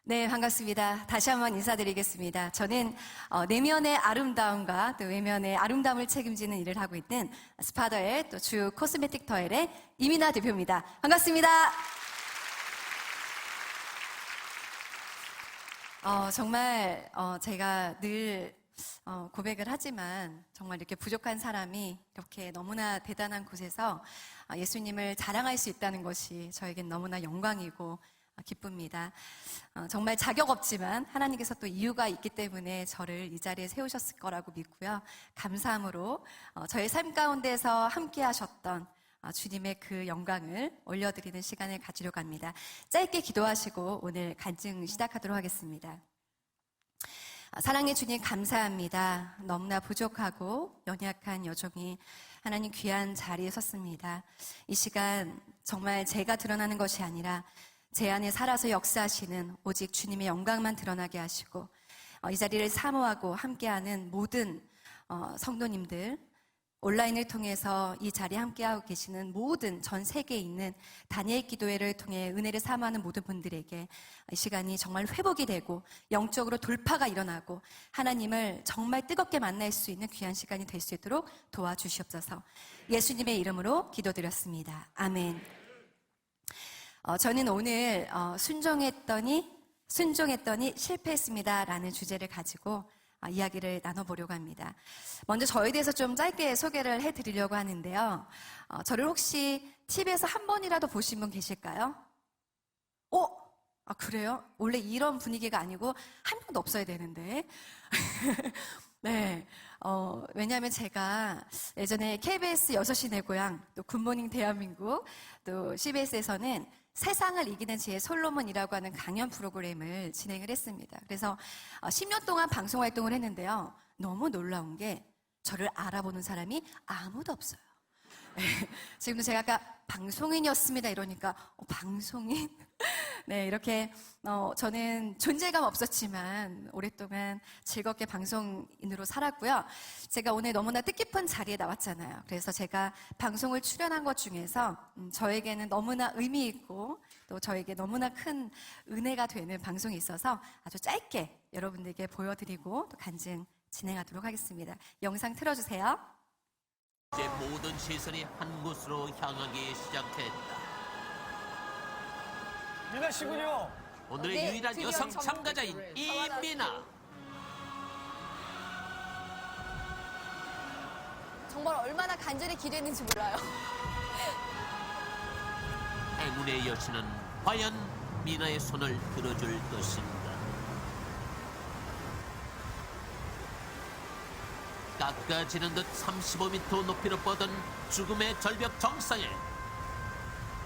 네, 반갑습니다. 다시 한번 인사드리겠습니다. 저는 내면의 아름다움과 또 외면의 아름다움을 책임지는 일을 하고 있는 스파더의 또 주 코스메틱 터엘의 이민아 대표입니다. 반갑습니다. 정말 제가 늘 고백을 하지만 정말 이렇게 부족한 사람이 이렇게 너무나 대단한 곳에서 예수님을 자랑할 수 있다는 것이 저에겐 너무나 영광이고 기쁩니다. 정말 자격 없지만 하나님께서 또 이유가 있기 때문에 저를 이 자리에 세우셨을 거라고 믿고요. 감사함으로 저의 삶 가운데서 함께 하셨던 주님의 그 영광을 올려드리는 시간을 가지려고 합니다. 짧게 기도하시고 오늘 간증 시작하도록 하겠습니다. 사랑의 주님 감사합니다. 너무나 부족하고 연약한 여종이 하나님 귀한 자리에 섰습니다. 이 시간 정말 제가 드러나는 것이 아니라 제 안에 살아서 역사하시는 오직 주님의 영광만 드러나게 하시고 이 자리를 사모하고 함께하는 모든 성도님들, 온라인을 통해서 이 자리에 함께하고 계시는 모든 전 세계에 있는 다니엘 기도회를 통해 은혜를 사모하는 모든 분들에게 이 시간이 정말 회복이 되고 영적으로 돌파가 일어나고 하나님을 정말 뜨겁게 만날 수 있는 귀한 시간이 될 수 있도록 도와주시옵소서. 예수님의 이름으로 기도드렸습니다. 아멘. 저는 오늘 순종했더니 실패했습니다 라는 주제를 가지고 이야기를 나눠보려고 합니다. 먼저 저에 대해서 좀 짧게 소개를 해드리려고 하는데요. 저를 혹시 TV에서 한 번이라도 보신 분 계실까요? 그래요? 원래 이런 분위기가 아니고 한 명도 없어야 되는데. 네. 왜냐하면 제가 예전에 KBS 6시 내 고향, 또 굿모닝 대한민국, 또 CBS에서는 세상을 이기는 지혜 솔로몬이라고 하는 강연 프로그램을 진행을 했습니다. 그래서 10년 동안 방송 활동을 했는데요. 너무 놀라운 게 저를 알아보는 사람이 아무도 없어요. 지금도 제가 아까 방송인이었습니다 이러니까 방송인? 네, 이렇게 저는 존재감 없었지만 오랫동안 즐겁게 방송인으로 살았고요. 제가 오늘 너무나 뜻깊은 자리에 나왔잖아요. 그래서 제가 방송을 출연한 것 중에서 저에게는 너무나 의미 있고 또 저에게 너무나 큰 은혜가 되는 방송이 있어서 아주 짧게 여러분들에게 보여드리고 또 간증 진행하도록 하겠습니다. 영상 틀어주세요. 이제 모든 시선이 한 곳으로 향하기 시작했다. 미나 씨군요. 오늘의 네, 유일한 드디어 여성 전국 참가자인 대회를 이민아. 정말 얼마나 간절히 기도했는지 몰라요. 행운의 여신은 과연 미나의 손을 들어줄 것인가? 깎아지는 듯 35m 높이로 뻗은 죽음의 절벽 정상에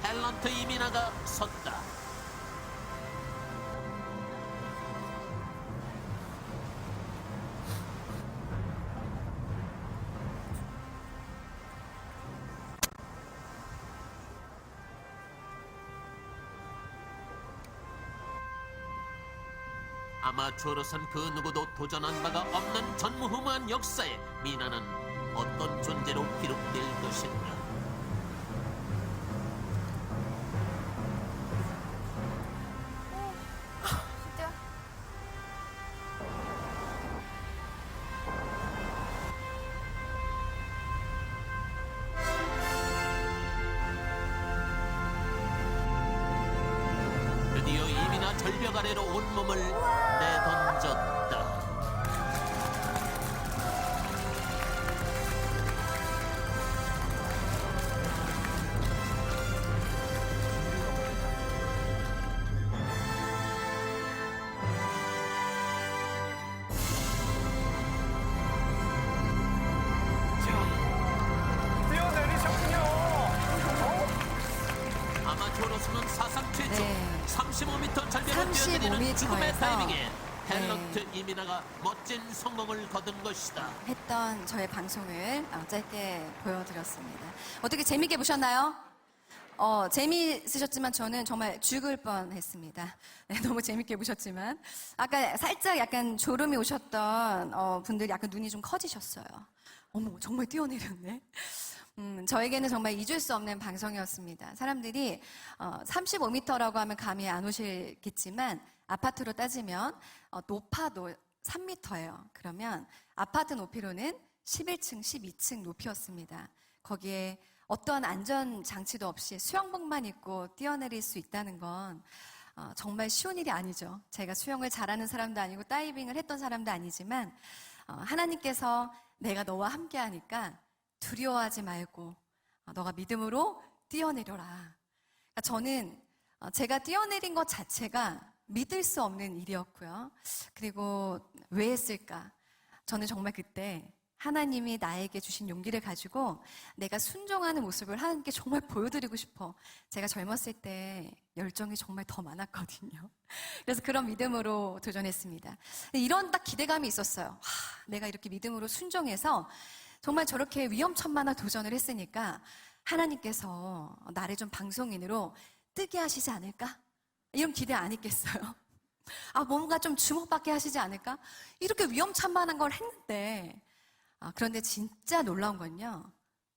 탤런트 이민아가 섰다. 아마추어로선 그 누구도 도전한 바가 없는 전무후무한 역사에 미나는 어떤 존재로 기록될 것인가? 진짜? 드디어 이민아 절벽 아래로 온몸을 내던졌다. 뛰어내리셨군요. 아마추어로서는 사상 최초 네. 35m 절벽을 뛰어내리는 35m 죽음의 에서 타이밍에 탤런트 이민아가 멋진 성공을 거둔 것이다. 했던 저의 방송을 짧게 보여드렸습니다. 어떻게 재밌게 보셨나요? 재미있으셨지만 저는 정말 죽을 뻔했습니다. 네, 너무 재밌게 보셨지만 아까 살짝 약간 졸음이 오셨던 분들이 약간 눈이 좀 커지셨어요. 어머, 정말 뛰어내렸네. 저에게는 정말 잊을 수 없는 방송이었습니다. 사람들이 35m라고 하면 감이 안 오시겠지만 아파트로 따지면 높아도 3m예요. 그러면 아파트 높이로는 11층, 12층 높이였습니다. 거기에 어떠한 안전 장치도 없이 수영복만 입고 뛰어내릴 수 있다는 건 정말 쉬운 일이 아니죠. 제가 수영을 잘하는 사람도 아니고 다이빙을 했던 사람도 아니지만 하나님께서 내가 너와 함께 하니까 두려워하지 말고 너가 믿음으로 뛰어내려라. 그러니까 저는 제가 뛰어내린 것 자체가 믿을 수 없는 일이었고요. 그리고 왜 했을까? 저는 정말 그때 하나님이 나에게 주신 용기를 가지고 내가 순종하는 모습을 하나님께 정말 보여드리고 싶어. 제가 젊었을 때 열정이 정말 더 많았거든요. 그래서 그런 믿음으로 도전했습니다. 이런 딱 기대감이 있었어요. 내가 이렇게 믿음으로 순종해서 정말 저렇게 위험천만한 도전을 했으니까 하나님께서 나를 좀 방송인으로 뜨게 하시지 않을까? 이런 기대 안 했겠어요? 뭔가 좀 주목받게 하시지 않을까? 이렇게 위험천만한 걸 했는데 그런데 진짜 놀라운 건요.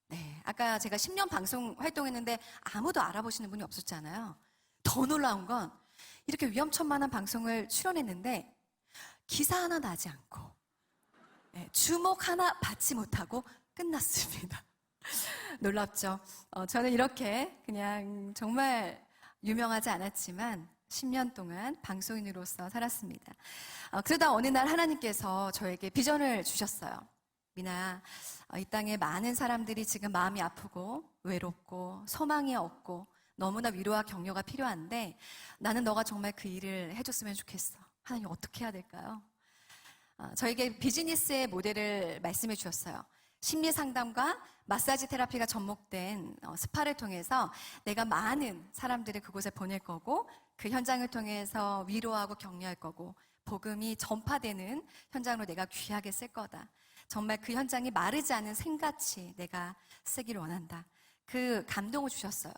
네, 아까 제가 10년 방송 활동했는데 아무도 알아보시는 분이 없었잖아요. 더 놀라운 건 이렇게 위험천만한 방송을 출연했는데 기사 하나 나지 않고 주목 하나 받지 못하고 끝났습니다. 놀랍죠? 저는 이렇게 그냥 정말 유명하지 않았지만 10년 동안 방송인으로서 살았습니다. 그러다 어느 날 하나님께서 저에게 비전을 주셨어요. 미나, 이 땅에 많은 사람들이 지금 마음이 아프고 외롭고 소망이 없고 너무나 위로와 격려가 필요한데 나는 너가 정말 그 일을 해줬으면 좋겠어. 하나님 어떻게 해야 될까요? 저에게 비즈니스의 모델을 말씀해 주셨어요. 심리 상담과 마사지 테라피가 접목된 스파를 통해서 내가 많은 사람들을 그곳에 보낼 거고 그 현장을 통해서 위로하고 격려할 거고 복음이 전파되는 현장으로 내가 귀하게 쓸 거다. 정말 그 현장이 마르지 않은 생같이 내가 쓰기를 원한다. 그 감동을 주셨어요.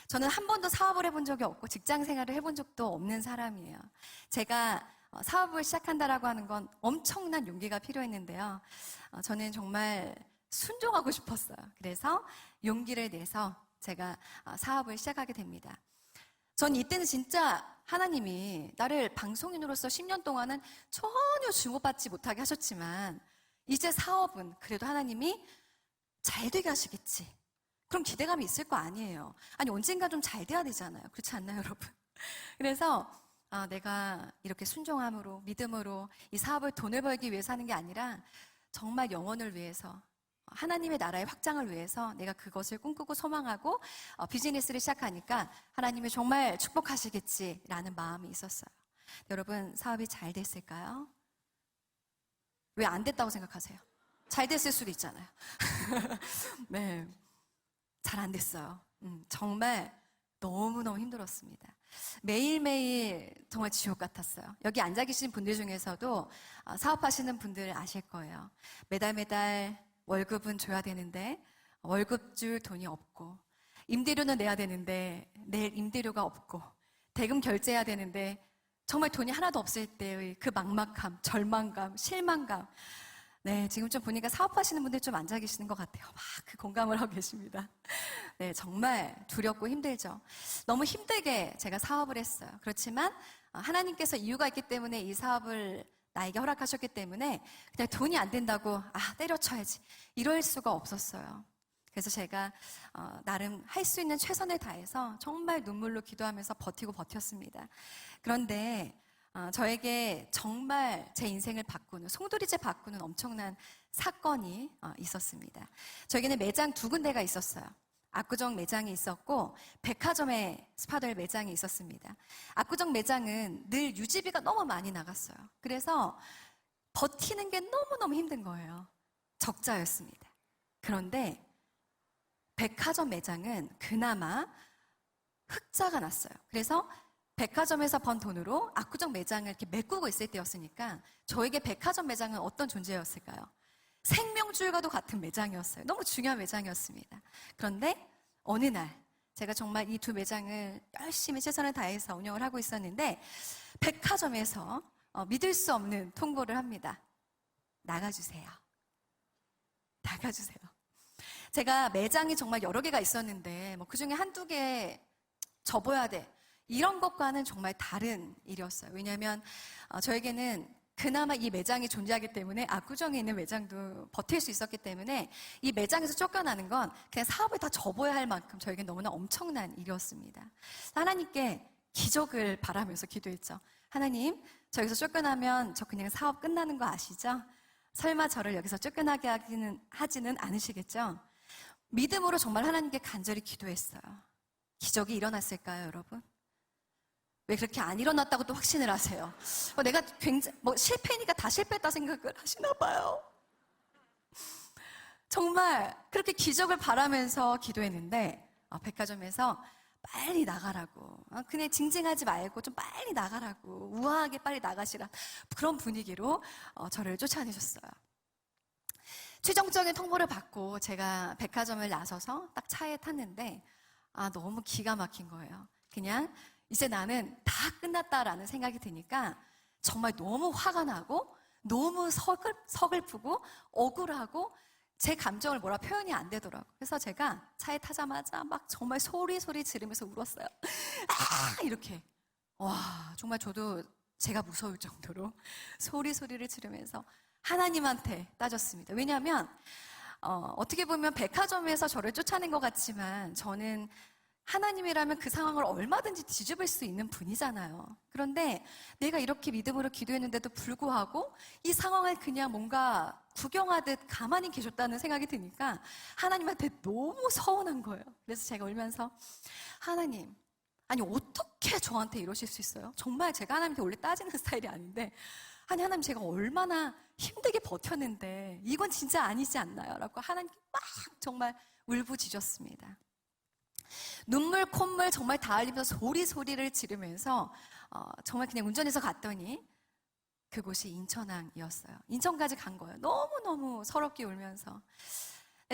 저는 한 번도 사업을 해본 적이 없고 직장 생활을 해본 적도 없는 사람이에요. 제가 사업을 시작한다라고 하는 건 엄청난 용기가 필요했는데요. 저는 정말 순종하고 싶었어요. 그래서 용기를 내서 제가 사업을 시작하게 됩니다. 전 이때는 진짜 하나님이 나를 방송인으로서 10년 동안은 전혀 주목받지 못하게 하셨지만 이제 사업은 그래도 하나님이 잘 되게 하시겠지. 그럼 기대감이 있을 거 아니에요. 아니 언젠가 좀 잘 돼야 되잖아요. 그렇지 않나요, 여러분? 그래서 내가 이렇게 순종함으로 믿음으로 이 사업을 돈을 벌기 위해서 하는 게 아니라 정말 영혼을 위해서 하나님의 나라의 확장을 위해서 내가 그것을 꿈꾸고 소망하고 비즈니스를 시작하니까 하나님이 정말 축복하시겠지라는 마음이 있었어요. 여러분 사업이 잘 됐을까요? 왜 안 됐다고 생각하세요? 잘 됐을 수도 있잖아요. 네, 잘 안 됐어요. 정말 너무너무 힘들었습니다. 매일매일 정말 지옥 같았어요. 여기 앉아 계신 분들 중에서도 사업하시는 분들 아실 거예요. 매달 월급은 줘야 되는데 월급 줄 돈이 없고 임대료는 내야 되는데 낼 임대료가 없고 대금 결제해야 되는데 정말 돈이 하나도 없을 때의 그 막막함, 절망감, 실망감. 네, 지금 좀 보니까 사업하시는 분들 좀 앉아 계시는 것 같아요. 막 그 공감을 하고 계십니다. 네, 정말 두렵고 힘들죠. 너무 힘들게 제가 사업을 했어요. 그렇지만 하나님께서 이유가 있기 때문에 이 사업을 나에게 허락하셨기 때문에 그냥 돈이 안 된다고 때려쳐야지 이럴 수가 없었어요. 그래서 제가 나름 할 수 있는 최선을 다해서 정말 눈물로 기도하면서 버텼습니다. 그런데 저에게 정말 제 인생을 바꾸는, 송두리째 바꾸는 엄청난 사건이 있었습니다. 저에게는 매장 2군데가 있었어요. 압구정 매장이 있었고 백화점에 스파들 매장이 있었습니다. 압구정 매장은 늘 유지비가 너무 많이 나갔어요. 그래서 버티는 게 너무너무 힘든 거예요. 적자였습니다. 그런데 백화점 매장은 그나마 흑자가 났어요. 그래서 백화점에서 번 돈으로 압구정 매장을 이렇게 메꾸고 있을 때였으니까 저에게 백화점 매장은 어떤 존재였을까요? 생명줄과도 같은 매장이었어요. 너무 중요한 매장이었습니다. 그런데 어느 날 제가 정말 이 2 매장을 열심히 최선을 다해서 운영을 하고 있었는데 백화점에서 믿을 수 없는 통보를 합니다. 나가주세요. 나가주세요. 제가 매장이 정말 여러 개가 있었는데 뭐 그중에 한두 개 접어야 돼. 이런 것과는 정말 다른 일이었어요. 왜냐하면 저에게는 그나마 이 매장이 존재하기 때문에 압구정에 있는 매장도 버틸 수 있었기 때문에 이 매장에서 쫓겨나는 건 그냥 사업을 다 접어야 할 만큼 저에겐 너무나 엄청난 일이었습니다. 하나님께 기적을 바라면서 기도했죠. 하나님, 저 여기서 쫓겨나면 저 그냥 사업 끝나는 거 아시죠? 설마 저를 여기서 쫓겨나게 하지는 않으시겠죠? 믿음으로 정말 하나님께 간절히 기도했어요. 기적이 일어났을까요, 여러분? 왜 그렇게 안 일어났다고 또 확신을 하세요? 내가 굉장히 실패니까 다 실패했다 생각을 하시나 봐요. 정말 그렇게 기적을 바라면서 기도했는데 백화점에서 빨리 나가라고, 그냥 징징하지 말고 좀 빨리 나가라고, 우아하게 빨리 나가시라, 그런 분위기로 저를 쫓아내셨어요. 최종적인 통보를 받고 제가 백화점을 나서서 딱 차에 탔는데 너무 기가 막힌 거예요. 그냥 이제 나는 다 끝났다라는 생각이 드니까 정말 너무 화가 나고 너무 서글프고 억울하고 제 감정을 뭐라 표현이 안 되더라고요. 그래서 제가 차에 타자마자 막 정말 소리 지르면서 울었어요. 이렇게. 와, 정말 저도 제가 무서울 정도로 소리를 지르면서 하나님한테 따졌습니다. 왜냐하면 어떻게 보면 백화점에서 저를 쫓아낸 것 같지만 저는 하나님이라면 그 상황을 얼마든지 뒤집을 수 있는 분이잖아요. 그런데 내가 이렇게 믿음으로 기도했는데도 불구하고 이 상황을 그냥 뭔가 구경하듯 가만히 계셨다는 생각이 드니까 하나님한테 너무 서운한 거예요. 그래서 제가 울면서 하나님, 아니 어떻게 저한테 이러실 수 있어요? 정말 제가 하나님께 원래 따지는 스타일이 아닌데 아니 하나님, 제가 얼마나 힘들게 버텼는데 이건 진짜 아니지 않나요? 라고 하나님께 막 정말 울부짖었습니다. 눈물 콧물 정말 다 흘리면서 소리를 지르면서 정말 그냥 운전해서 갔더니 그곳이 인천항이었어요. 인천까지 간 거예요. 너무너무 서럽게 울면서.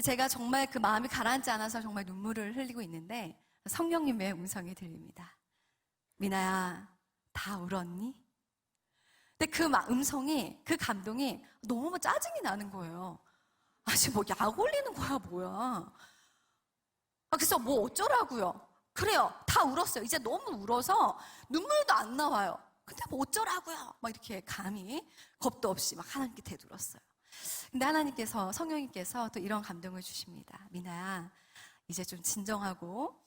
제가 정말 그 마음이 가라앉지 않아서 정말 눈물을 흘리고 있는데 성령님의 음성이 들립니다. 미나야, 다 울었니? 근데 그 음성이, 그 감동이 너무 짜증이 나는 거예요. 아니 뭐 약 올리는 거야 뭐야. 그래서 뭐 어쩌라고요? 그래요, 다 울었어요. 이제 너무 울어서 눈물도 안 나와요. 근데 뭐 어쩌라고요? 막 이렇게 감히 겁도 없이 막 하나님께 대들었어요. 근데 하나님께서, 성령님께서 또 이런 감동을 주십니다. 미나야, 이제 좀 진정하고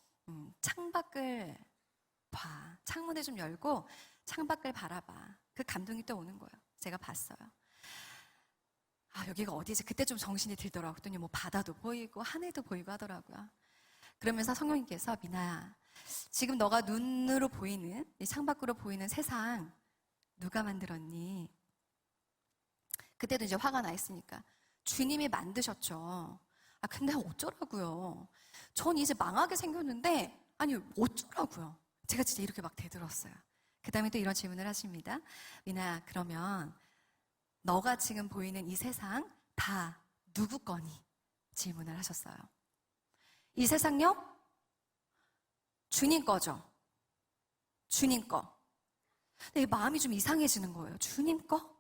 창밖을 봐. 창문을 좀 열고 창밖을 바라봐. 그 감동이 또 오는 거예요. 제가 봤어요. 여기가 어디지? 그때 좀 정신이 들더라고요. 그랬더니 뭐 바다도 보이고 하늘도 보이고 하더라고요. 그러면서 성령님께서 미나야, 지금 너가 눈으로 보이는, 이 창밖으로 보이는 세상 누가 만들었니? 그때도 이제 화가 나 있으니까 주님이 만드셨죠. 근데 어쩌라고요? 전 이제 망하게 생겼는데 아니 어쩌라고요? 제가 진짜 이렇게 막 대들었어요. 그 다음에 또 이런 질문을 하십니다. 미나야, 그러면 너가 지금 보이는 이 세상 다 누구 거니? 질문을 하셨어요. 이 세상요? 주님 거죠. 주님 거. 근데 마음이 좀 이상해지는 거예요. 주님 거?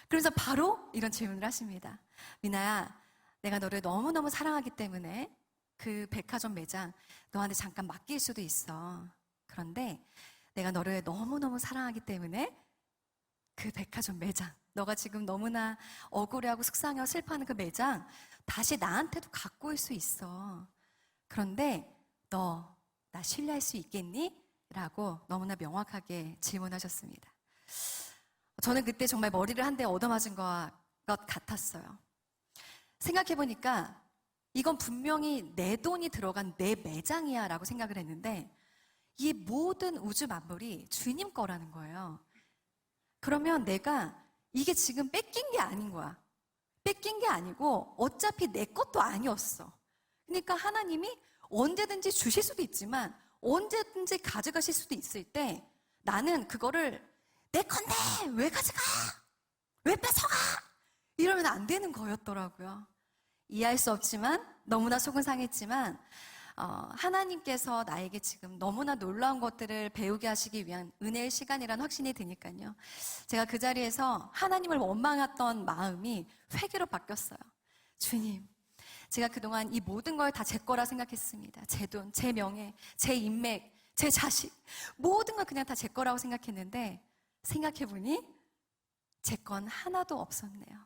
그래서 바로 이런 질문을 하십니다. 미나야, 내가 너를 너무너무 사랑하기 때문에 그 백화점 매장 너한테 잠깐 맡길 수도 있어. 그런데 내가 너를 너무너무 사랑하기 때문에 그 백화점 매장, 너가 지금 너무나 억울해하고 속상해하고 슬퍼하는 그 매장 다시 나한테도 갖고 올 수 있어. 그런데 너 나 신뢰할 수 있겠니? 라고 너무나 명확하게 질문하셨습니다. 저는 그때 정말 머리를 한 대 얻어맞은 것 같았어요. 생각해보니까 이건 분명히 내 돈이 들어간 내 매장이야 라고 생각을 했는데 이 모든 우주 만물이 주님 거라는 거예요. 그러면 내가 이게 지금 뺏긴 게 아닌 거야. 뺏긴 게 아니고 어차피 내 것도 아니었어. 그러니까 하나님이 언제든지 주실 수도 있지만 언제든지 가져가실 수도 있을 때 나는 그거를 내 건데 왜 가져가? 왜 뺏어가? 이러면 안 되는 거였더라고요. 이해할 수 없지만 너무나 속은 상했지만 하나님께서 나에게 지금 너무나 놀라운 것들을 배우게 하시기 위한 은혜의 시간이라는 확신이 드니까요. 제가 그 자리에서 하나님을 원망했던 마음이 회개로 바뀌었어요. 주님, 제가 그동안 이 모든 걸 다 제 거라 생각했습니다. 제 돈, 제 명예, 제 인맥, 제 자식, 모든 걸 그냥 다 제 거라고 생각했는데 생각해보니 제 건 하나도 없었네요.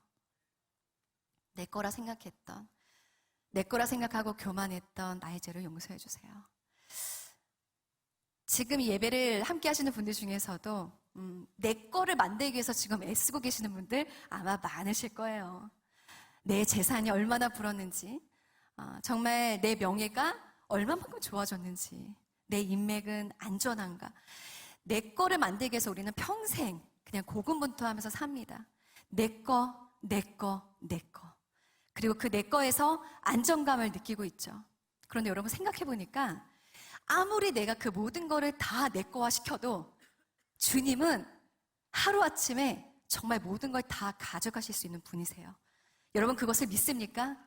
내 거라 생각했던, 내 거라 생각하고 교만했던 나의 죄를 용서해 주세요. 지금 이 예배를 함께 하시는 분들 중에서도 내 거를 만들기 위해서 지금 애쓰고 계시는 분들 아마 많으실 거예요. 내 재산이 얼마나 불었는지, 정말 내 명예가 얼마만큼 좋아졌는지, 내 인맥은 안전한가. 내 거를 만들기 위해서 우리는 평생 그냥 고군분투하면서 삽니다. 내 거, 내 거, 내 거. 그리고 그 내 거에서 안정감을 느끼고 있죠. 그런데 여러분 생각해 보니까 아무리 내가 그 모든 거를 다 내 거화 시켜도 주님은 하루아침에 정말 모든 걸 다 가져가실 수 있는 분이세요. 여러분 그것을 믿습니까?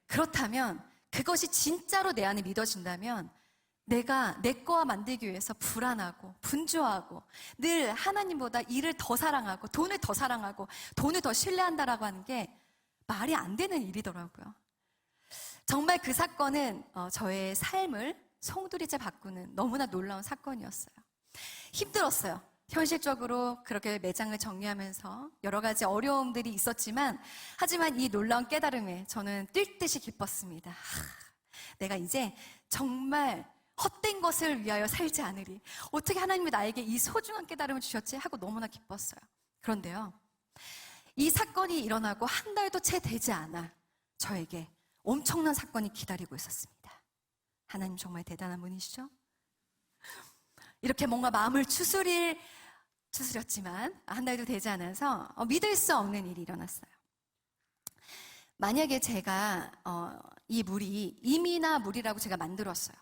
그렇다면 그것이 진짜로 내 안에 믿어진다면 내가 내 거와 만들기 위해서 불안하고 분주하고 늘 하나님보다 일을 더 사랑하고 돈을 더 사랑하고 돈을 더 신뢰한다라고 하는 게 말이 안 되는 일이더라고요. 정말 그 사건은 저의 삶을 송두리째 바꾸는 너무나 놀라운 사건이었어요. 힘들었어요. 현실적으로 그렇게 매장을 정리하면서 여러 가지 어려움들이 있었지만 하지만 이 놀라운 깨달음에 저는 뛸 듯이 기뻤습니다. 내가 이제 정말 헛된 것을 위하여 살지 않으리. 어떻게 하나님이 나에게 이 소중한 깨달음을 주셨지? 하고 너무나 기뻤어요. 그런데요, 이 사건이 일어나고 한 달도 채 되지 않아 저에게 엄청난 사건이 기다리고 있었습니다. 하나님 정말 대단한 분이시죠? 이렇게 뭔가 마음을 추스렸지만 한 달도 되지 않아서 믿을 수 없는 일이 일어났어요. 만약에 제가 이 물이 임이나 물이라고 제가 만들었어요.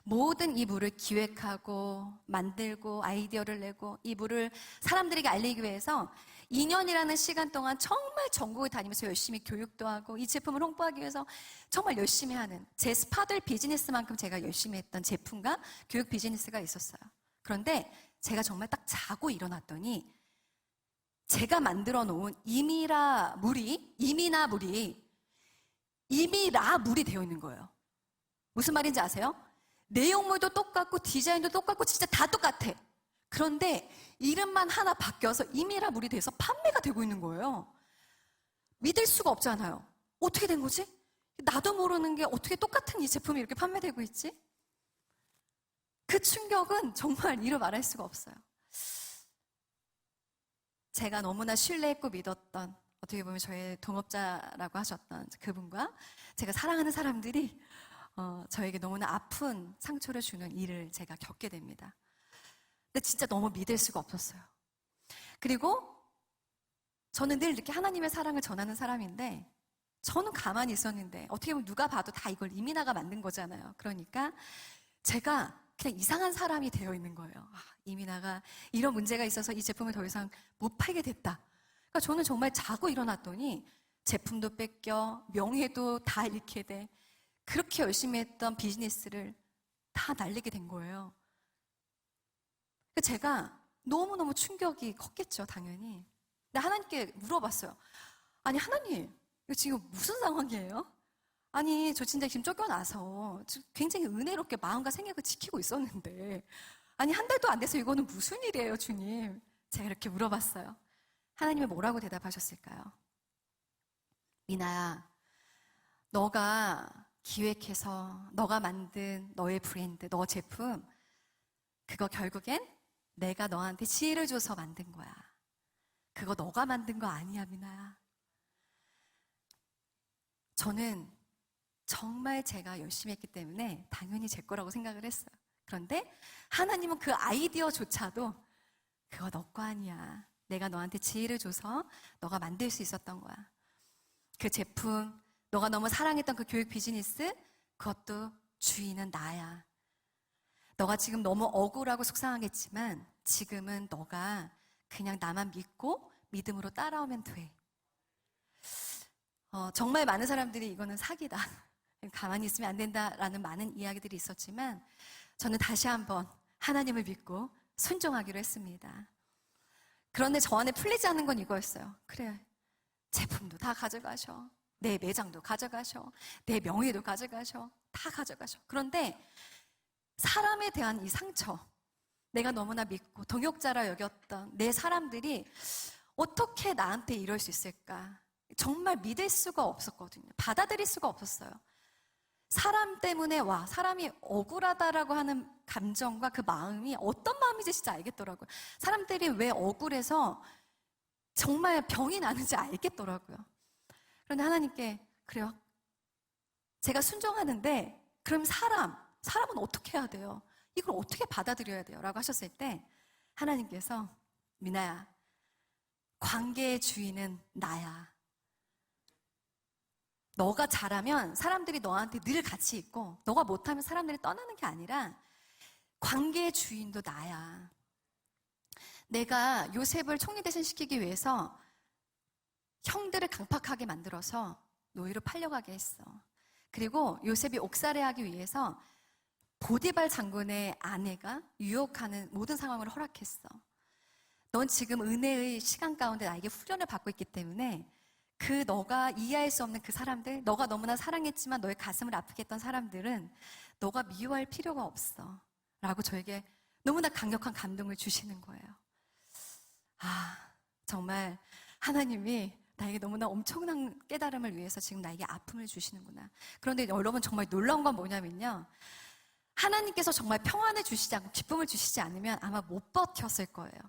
모든 이 물을 기획하고 만들고 아이디어를 내고 이 물을 사람들에게 알리기 위해서 2년이라는 시간 동안 정말 전국을 다니면서 열심히 교육도 하고 이 제품을 홍보하기 위해서 정말 열심히 하는 제 스파들 비즈니스만큼 제가 열심히 했던 제품과 교육 비즈니스가 있었어요. 그런데 제가 정말 딱 자고 일어났더니 제가 만들어 놓은 임이나 물이 되어 있는 거예요. 무슨 말인지 아세요? 내용물도 똑같고 디자인도 똑같고 진짜 다 똑같아. 그런데 이름만 하나 바뀌어서 임이라 물이 돼서 판매가 되고 있는 거예요. 믿을 수가 없잖아요. 어떻게 된 거지? 나도 모르는 게 어떻게 똑같은 이 제품이 이렇게 판매되고 있지? 그 충격은 정말 이루 말할 수가 없어요. 제가 너무나 신뢰했고 믿었던, 어떻게 보면 저의 동업자라고 하셨던 그분과 제가 사랑하는 사람들이 저에게 너무나 아픈 상처를 주는 일을 제가 겪게 됩니다. 근데 진짜 너무 믿을 수가 없었어요. 그리고 저는 늘 이렇게 하나님의 사랑을 전하는 사람인데 저는 가만히 있었는데 어떻게 보면 누가 봐도 다 이걸 이민아가 만든 거잖아요. 그러니까 제가 그냥 이상한 사람이 되어 있는 거예요. 이민아가 이런 문제가 있어서 이 제품을 더 이상 못 팔게 됐다. 그러니까 저는 정말 자고 일어났더니 제품도 뺏겨 명예도 다 잃게 돼. 그렇게 열심히 했던 비즈니스를 다 날리게 된 거예요. 제가 너무너무 충격이 컸겠죠, 당연히. 근데 하나님께 물어봤어요. 아니, 하나님, 이거 지금 무슨 상황이에요? 아니, 저 진짜 지금 쫓겨나서 굉장히 은혜롭게 마음과 생각을 지키고 있었는데, 아니, 한 달도 안 돼서 이거는 무슨 일이에요, 주님? 제가 이렇게 물어봤어요. 하나님이 뭐라고 대답하셨을까요? 미나야, 너가 기획해서 너가 만든 너의 브랜드, 너 제품, 그거 결국엔 내가 너한테 지혜를 줘서 만든 거야. 그거 너가 만든 거 아니야, 미나야. 저는 정말 제가 열심히 했기 때문에 당연히 제 거라고 생각을 했어요. 그런데 하나님은 그 아이디어조차도 그거 너 거 아니야. 내가 너한테 지혜를 줘서 너가 만들 수 있었던 거야. 그 제품, 너가 너무 사랑했던 그 교육 비즈니스, 그것도 주인은 나야. 너가 지금 너무 억울하고 속상하겠지만 지금은 너가 그냥 나만 믿고 믿음으로 따라오면 돼. 정말 많은 사람들이 이거는 사기다. 가만히 있으면 안 된다라는 많은 이야기들이 있었지만 저는 다시 한번 하나님을 믿고 순종하기로 했습니다. 그런데 저 안에 풀리지 않는 건 이거였어요. 그래, 제품도 다 가져가셔. 내 매장도 가져가셔. 내 명예도 가져가셔. 다 가져가셔. 그런데 사람에 대한 이 상처, 내가 너무나 믿고 동역자라 여겼던 내 사람들이 어떻게 나한테 이럴 수 있을까? 정말 믿을 수가 없었거든요. 받아들일 수가 없었어요. 사람 때문에 사람이 억울하다라고 하는 감정과 그 마음이 어떤 마음인지 진짜 알겠더라고요. 사람들이 왜 억울해서 정말 병이 나는지 알겠더라고요. 그런데 하나님께 그래요. 제가 순종하는데 그럼 사람은 어떻게 해야 돼요? 이걸 어떻게 받아들여야 돼요? 라고 하셨을 때 하나님께서 미나야, 관계의 주인은 나야. 너가 잘하면 사람들이 너한테 늘 같이 있고 너가 못하면 사람들이 떠나는 게 아니라 관계의 주인도 나야. 내가 요셉을 총리 대신 시키기 위해서 형들을 강팍하게 만들어서 노예로 팔려가게 했어. 그리고 요셉이 옥살이하기 위해서 보디발 장군의 아내가 유혹하는 모든 상황을 허락했어. 넌 지금 은혜의 시간 가운데 나에게 훈련을 받고 있기 때문에 너가 이해할 수 없는 그 사람들, 너가 너무나 사랑했지만 너의 가슴을 아프게 했던 사람들은 너가 미워할 필요가 없어. 라고 저에게 너무나 강력한 감동을 주시는 거예요. 정말 하나님이 나에게 너무나 엄청난 깨달음을 위해서 지금 나에게 아픔을 주시는구나. 그런데 여러분 정말 놀라운 건 뭐냐면요. 하나님께서 정말 평안을 주시지 않고 기쁨을 주시지 않으면 아마 못 버텼을 거예요.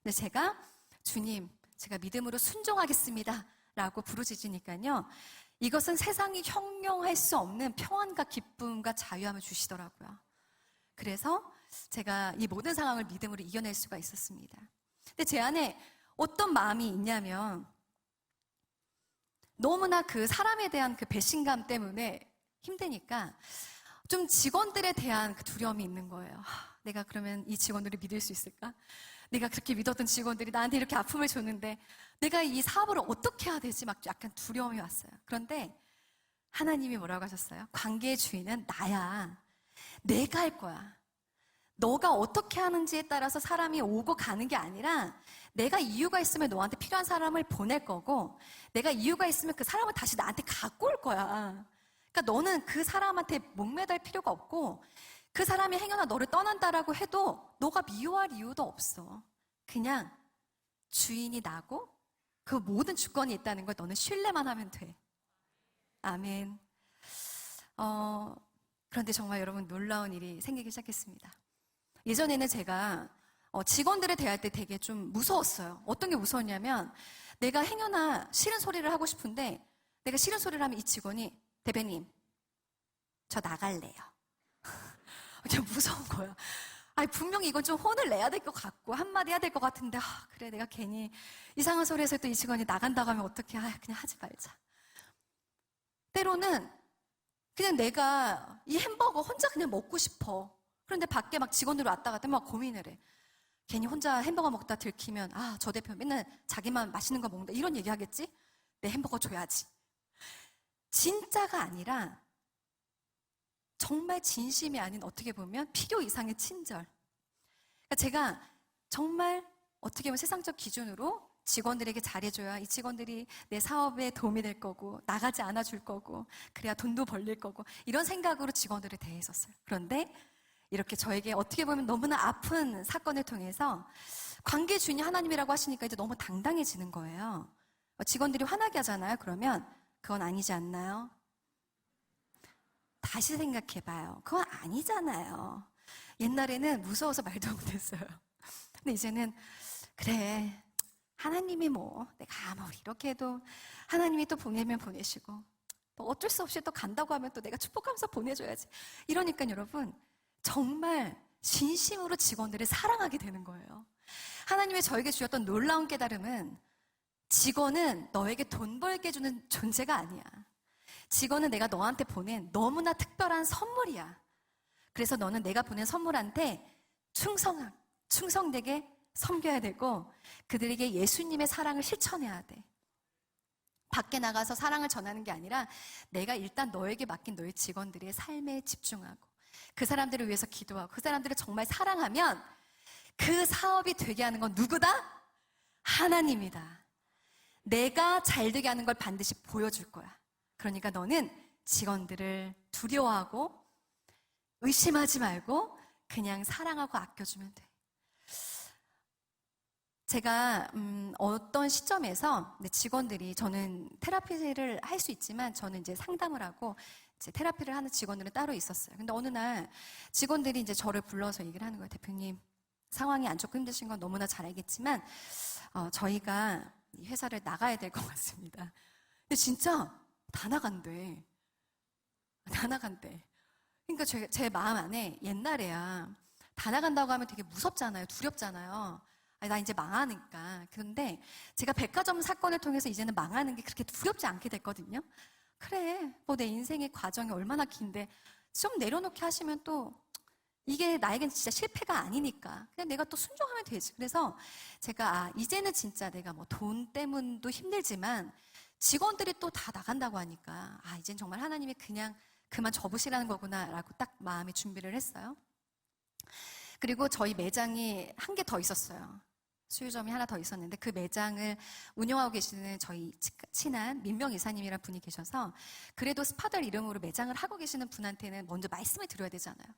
근데 제가 주님, 제가 믿음으로 순종하겠습니다. 라고 부르짖으니까요. 이것은 세상이 형용할 수 없는 평안과 기쁨과 자유함을 주시더라고요. 그래서 제가 이 모든 상황을 믿음으로 이겨낼 수가 있었습니다. 근데 제 안에 어떤 마음이 있냐면 너무나 그 사람에 대한 그 배신감 때문에 힘드니까 좀 직원들에 대한 그 두려움이 있는 거예요. 내가 그러면 이 직원들을 믿을 수 있을까? 내가 그렇게 믿었던 직원들이 나한테 이렇게 아픔을 줬는데 내가 이 사업을 어떻게 해야 되지? 막 약간 두려움이 왔어요. 그런데 하나님이 뭐라고 하셨어요? 관계의 주인은 나야. 내가 할 거야. 너가 어떻게 하는지에 따라서 사람이 오고 가는 게 아니라 내가 이유가 있으면 너한테 필요한 사람을 보낼 거고 내가 이유가 있으면 그 사람을 다시 나한테 갖고 올 거야. 그러니까 너는 그 사람한테 목매달 필요가 없고 그 사람이 행여나 너를 떠난다라고 해도 너가 미워할 이유도 없어. 그냥 주인이 나고 그 모든 주권이 있다는 걸 너는 신뢰만 하면 돼. 아멘. 그런데 정말 여러분 놀라운 일이 생기기 시작했습니다. 예전에는 제가 직원들을 대할 때 되게 좀 무서웠어요. 어떤 게 무서웠냐면 내가 행여나 싫은 소리를 하고 싶은데 내가 싫은 소리를 하면 이 직원이 대표님, 저 나갈래요. 그냥 무서운 거예요. 분명히 이건 좀 혼을 내야 될 것 같고 한마디 해야 될 것 같은데 그래 내가 괜히 이상한 소리 해서 또 이 직원이 나간다고 하면 어떡해. 그냥 하지 말자. 때로는 그냥 내가 이 햄버거 혼자 그냥 먹고 싶어. 그런데 밖에 막 직원들이 왔다 갔다 막 고민을 해. 괜히 혼자 햄버거 먹다 들키면 저 대표 맨날 자기만 맛있는 거 먹는다 이런 얘기 하겠지? 내 햄버거 줘야지. 진짜가 아니라 정말 진심이 아닌 어떻게 보면 필요 이상의 친절. 그러니까 제가 정말 어떻게 보면 세상적 기준으로 직원들에게 잘해줘야 이 직원들이 내 사업에 도움이 될 거고 나가지 않아 줄 거고 그래야 돈도 벌릴 거고 이런 생각으로 직원들을 대했었어요. 그런데 이렇게 저에게 어떻게 보면 너무나 아픈 사건을 통해서 관계 주인이 하나님이라고 하시니까 이제 너무 당당해지는 거예요. 직원들이 화나게 하잖아요. 그러면 그건 아니지 않나요? 다시 생각해봐요. 그건 아니잖아요. 옛날에는 무서워서 말도 못했어요. 근데 이제는 그래 하나님이 내가 이렇게 해도 하나님이 또 보내면 보내시고 또 어쩔 수 없이 또 간다고 하면 또 내가 축복하면서 보내줘야지. 이러니까 여러분 정말 진심으로 직원들을 사랑하게 되는 거예요. 하나님이 저에게 주셨던 놀라운 깨달음은 직원은 너에게 돈 벌게 해주는 존재가 아니야. 직원은 내가 너한테 보낸 너무나 특별한 선물이야. 그래서 너는 내가 보낸 선물한테 충성되게 섬겨야 되고 그들에게 예수님의 사랑을 실천해야 돼. 밖에 나가서 사랑을 전하는 게 아니라 내가 일단 너에게 맡긴 너의 직원들의 삶에 집중하고 그 사람들을 위해서 기도하고 그 사람들을 정말 사랑하면 그 사업이 되게 하는 건 누구다? 하나님이다. 내가 잘 되게 하는 걸 반드시 보여줄 거야. 그러니까 너는 직원들을 두려워하고 의심하지 말고 그냥 사랑하고 아껴주면 돼. 제가 어떤 시점에서 직원들이, 저는 테라피를 할 수 있지만 저는 이제 상담을 하고 이제 테라피를 하는 직원들은 따로 있었어요. 근데 어느 날 직원들이 이제 저를 불러서 얘기를 하는 거예요. 대표님, 상황이 안 좋고 힘드신 건 너무나 잘 알겠지만 저희가 이 회사를 나가야 될 것 같습니다. 근데 진짜 다 나간대. 다 나간대. 그러니까 제 마음 안에 옛날에야 다 나간다고 하면 되게 무섭잖아요. 두렵잖아요. 아니, 나 이제 망하니까. 그런데 제가 백화점 사건을 통해서 이제는 망하는 게 그렇게 두렵지 않게 됐거든요. 그래, 뭐 내 인생의 과정이 얼마나 긴데 좀 내려놓게 하시면 또 이게 나에겐 진짜 실패가 아니니까 그냥 내가 또 순종하면 되지. 그래서 제가 이제는 진짜 내가 뭐 돈 때문도 힘들지만 직원들이 또 다 나간다고 하니까 이젠 정말 하나님이 그냥 그만 접으시라는 거구나라고 딱 마음의 준비를 했어요. 그리고 저희 매장이 한 개 더 있었어요. 수유점이 하나 더 있었는데 그 매장을 운영하고 계시는 저희 친한 민명 이사님이라는 분이 계셔서 그래도 스파덜 이름으로 매장을 하고 계시는 분한테는 먼저 말씀을 드려야 되잖아요.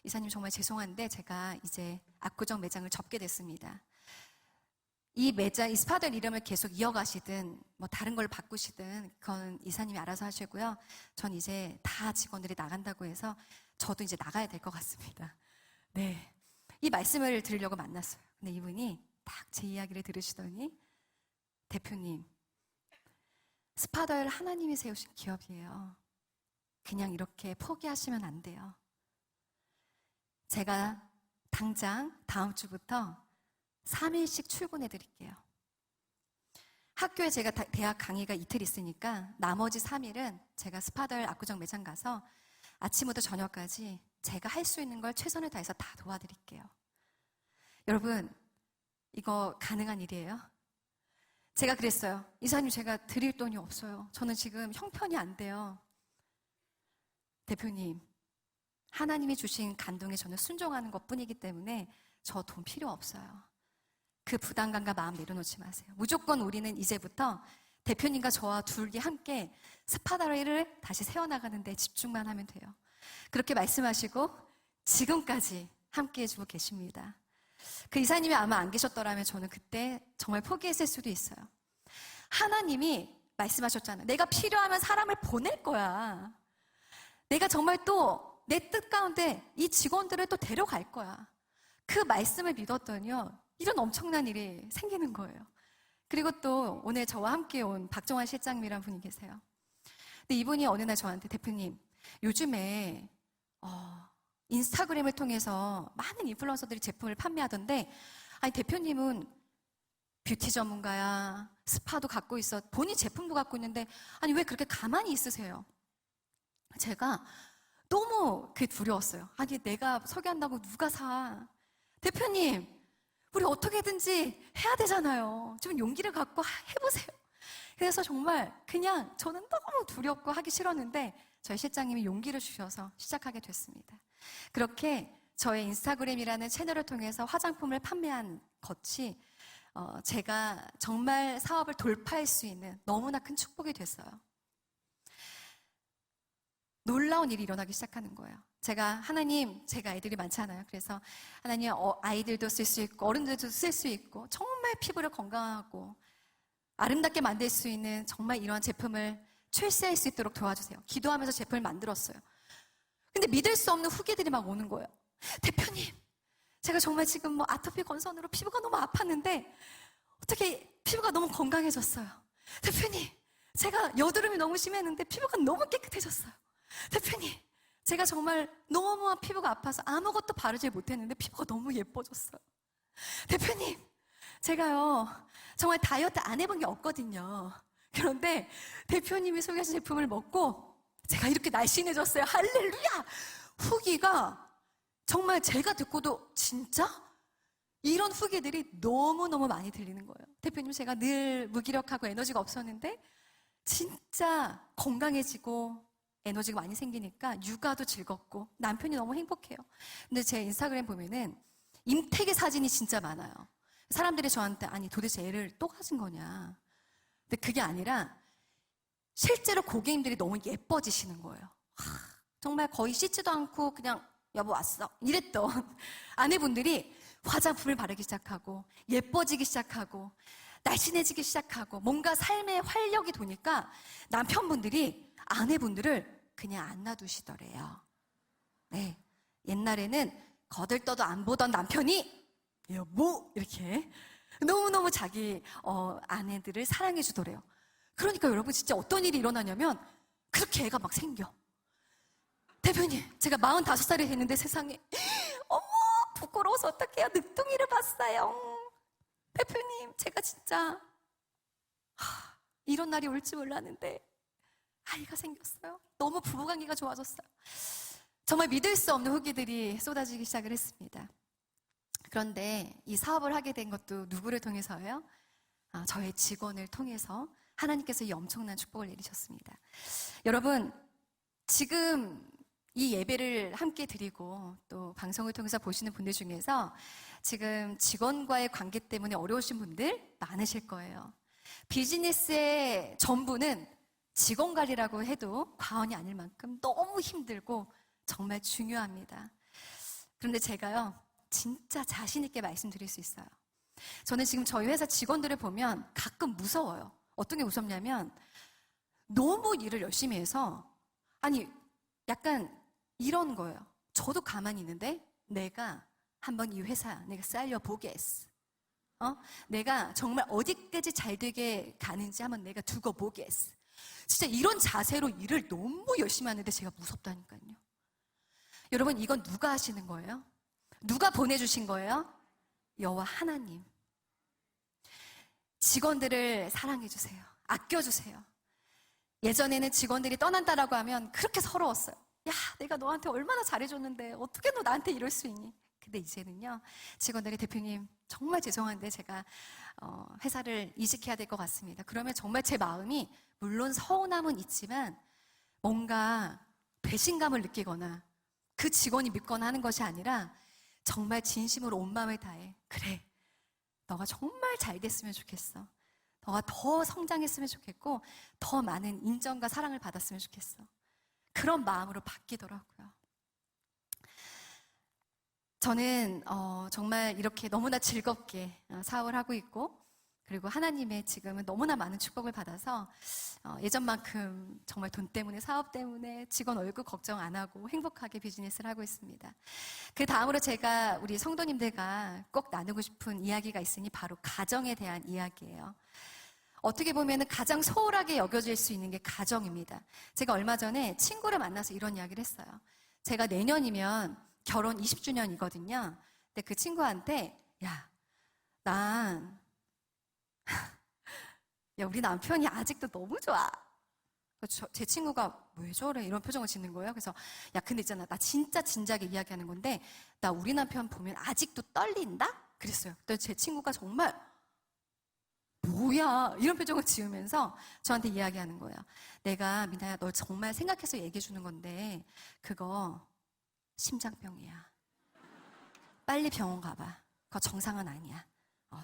이사님 정말 죄송한데 제가 이제 압구정 매장을 접게 됐습니다. 이 매장, 이 스파덜 이름을 계속 이어가시든 뭐 다른 걸 바꾸시든 그건 이사님이 알아서 하시고요. 전 이제 다 직원들이 나간다고 해서 저도 이제 나가야 될 것 같습니다. 네, 이 말씀을 드리려고 만났어요. 근데 이분이 딱 제 이야기를 들으시더니 대표님, 스파덜 하나님이 세우신 기업이에요. 그냥 이렇게 포기하시면 안 돼요. 제가 당장 다음 주부터 3일씩 출근해 드릴게요. 학교에 제가 대학 강의가 이틀 있으니까 나머지 3일은 제가 스파덜 압구정 매장 가서 아침부터 저녁까지 제가 할 수 있는 걸 최선을 다해서 다 도와드릴게요. 여러분, 이거 가능한 일이에요? 제가 그랬어요. 이사님, 제가 드릴 돈이 없어요. 저는 지금 형편이 안 돼요. 대표님, 하나님이 주신 감동에 저는 순종하는 것뿐이기 때문에 저 돈 필요 없어요. 그 부담감과 마음 내려놓지 마세요. 무조건 우리는 이제부터 대표님과 저와 둘이 함께 스파더를 다시 세워나가는데 집중만 하면 돼요. 그렇게 말씀하시고 지금까지 함께 해주고 계십니다. 그 이사님이 아마 안 계셨더라면 저는 그때 정말 포기했을 수도 있어요. 하나님이 말씀하셨잖아요. 내가 필요하면 사람을 보낼 거야. 내가 정말 또 내 뜻 가운데 이 직원들을 또 데려갈 거야. 그 말씀을 믿었더니요, 이런 엄청난 일이 생기는 거예요. 그리고 또 오늘 저와 함께 온 박정환 실장님이라는 분이 계세요. 근데 이분이 어느 날 저한테, 대표님, 요즘에 인스타그램을 통해서 많은 인플루언서들이 제품을 판매하던데, 아니 대표님은 뷰티 전문가야, 스파도 갖고 있어, 본인 제품도 갖고 있는데 아니 왜 그렇게 가만히 있으세요? 제가 너무 그게 두려웠어요. 아니 내가 소개한다고 누가 사? 대표님, 우리 어떻게든지 해야 되잖아요. 좀 용기를 갖고 해보세요. 그래서 정말 그냥 저는 너무 두렵고 하기 싫었는데 저희 실장님이 용기를 주셔서 시작하게 됐습니다. 그렇게 저의 인스타그램이라는 채널을 통해서 화장품을 판매한 것이 제가 정말 사업을 돌파할 수 있는 너무나 큰 축복이 됐어요. 놀라운 일이 일어나기 시작하는 거예요. 하나님, 제가 아이들이 많잖아요. 그래서 하나님, 아이들도 쓸 수 있고 어른들도 쓸 수 있고 정말 피부를 건강하고 아름답게 만들 수 있는 정말 이러한 제품을 출시할 수 있도록 도와주세요. 기도하면서 제품을 만들었어요. 근데 믿을 수 없는 후기들이 막 오는 거예요. 대표님, 제가 정말 지금 뭐 아토피 건선으로 피부가 너무 아팠는데 어떻게 피부가 너무 건강해졌어요. 대표님, 제가 여드름이 너무 심했는데 피부가 너무 깨끗해졌어요. 대표님, 제가 정말 너무 피부가 아파서 아무것도 바르지 못했는데 피부가 너무 예뻐졌어요. 대표님, 제가요 정말 다이어트 안 해본 게 없거든요. 그런데 대표님이 소개하신 제품을 먹고 제가 이렇게 날씬해졌어요. 할렐루야! 후기가 정말 제가 듣고도 진짜? 이런 후기들이 너무너무 많이 들리는 거예요. 대표님, 제가 늘 무기력하고 에너지가 없었는데 진짜 건강해지고 에너지가 많이 생기니까 육아도 즐겁고 남편이 너무 행복해요. 근데 제 인스타그램 보면은 임택의 사진이 진짜 많아요. 사람들이 저한테, 아니 도대체 애를 또 가진 거냐. 근데 그게 아니라 실제로 고객님들이 너무 예뻐지시는 거예요. 정말 거의 씻지도 않고 그냥 여보 왔어 이랬던 아내분들이 화장품을 바르기 시작하고 예뻐지기 시작하고 날씬해지기 시작하고 뭔가 삶의 활력이 도니까 남편분들이 아내분들을 그냥 안 놔두시더래요. 네, 옛날에는 거들떠도 안 보던 남편이 여보 이렇게 너무너무 자기 아내들을 사랑해 주더래요. 그러니까 여러분 진짜 어떤 일이 일어나냐면 그렇게 애가 막 생겨. 대표님, 제가 45살이 됐는데 세상에 어머 부끄러워서 어떡해요. 늑둥이를 봤어요. 대표님, 제가 진짜 이런 날이 올 줄 몰랐는데 아이가 생겼어요. 너무 부부관계가 좋아졌어요. 정말 믿을 수 없는 후기들이 쏟아지기 시작을 했습니다. 그런데 이 사업을 하게 된 것도 누구를 통해서요? 저의 직원을 통해서 하나님께서 이 엄청난 축복을 내리셨습니다. 여러분, 지금 이 예배를 함께 드리고 또 방송을 통해서 보시는 분들 중에서 지금 직원과의 관계 때문에 어려우신 분들 많으실 거예요. 비즈니스의 전부는 직원 관리라고 해도 과언이 아닐 만큼 너무 힘들고 정말 중요합니다. 그런데 제가요, 진짜 자신 있게 말씀드릴 수 있어요. 저는 지금 저희 회사 직원들을 보면 가끔 무서워요. 어떤 게 무섭냐면 너무 일을 열심히 해서 아니 약간 이런 거예요. 저도 가만히 있는데 내가 한번 이 회사 내가 살려보겠어. 내가 정말 어디까지 잘 되게 가는지 한번 내가 두고 보겠어. 진짜 이런 자세로 일을 너무 열심히 하는데 제가 무섭다니까요. 여러분, 이건 누가 하시는 거예요? 누가 보내주신 거예요? 여호와 하나님. 직원들을 사랑해주세요. 아껴주세요. 예전에는 직원들이 떠난다라고 하면 그렇게 서러웠어요. 야, 내가 너한테 얼마나 잘해줬는데 어떻게 너 나한테 이럴 수 있니? 근데 이제는요, 직원들이 대표님 정말 죄송한데 제가 회사를 이직해야 될 것 같습니다. 그러면 정말 제 마음이 물론 서운함은 있지만 뭔가 배신감을 느끼거나 그 직원이 믿거나 하는 것이 아니라 정말 진심으로 온 마음을 다해. 그래, 너가 정말 잘 됐으면 좋겠어. 너가 더 성장했으면 좋겠고 더 많은 인정과 사랑을 받았으면 좋겠어. 그런 마음으로 바뀌더라고요. 저는 정말 이렇게 너무나 즐겁게 사업을 하고 있고 그리고 하나님의 지금은 너무나 많은 축복을 받아서 예전만큼 정말 돈 때문에 사업 때문에 직원 월급 걱정 안 하고 행복하게 비즈니스를 하고 있습니다. 그 다음으로 제가 우리 성도님들과 꼭 나누고 싶은 이야기가 있으니 바로 가정에 대한 이야기예요. 어떻게 보면 가장 소홀하게 여겨질 수 있는 게 가정입니다. 제가 얼마 전에 친구를 만나서 이런 이야기를 했어요. 제가 내년이면 결혼 20주년이거든요. 근데 그 친구한테 야, 우리 남편이 아직도 너무 좋아. 제 친구가 왜 저래? 이런 표정을 짓는 거예요. 그래서 야, 근데 있잖아. 나 진짜 진지하게 이야기하는 건데 나 우리 남편 보면 아직도 떨린다? 그랬어요. 그랬더니 제 친구가 정말 뭐야? 이런 표정을 지으면서 저한테 이야기하는 거예요. 내가 미나야 널 정말 생각해서 얘기해 주는 건데 그거 심장병이야. 빨리 병원 가봐. 그거 정상은 아니야.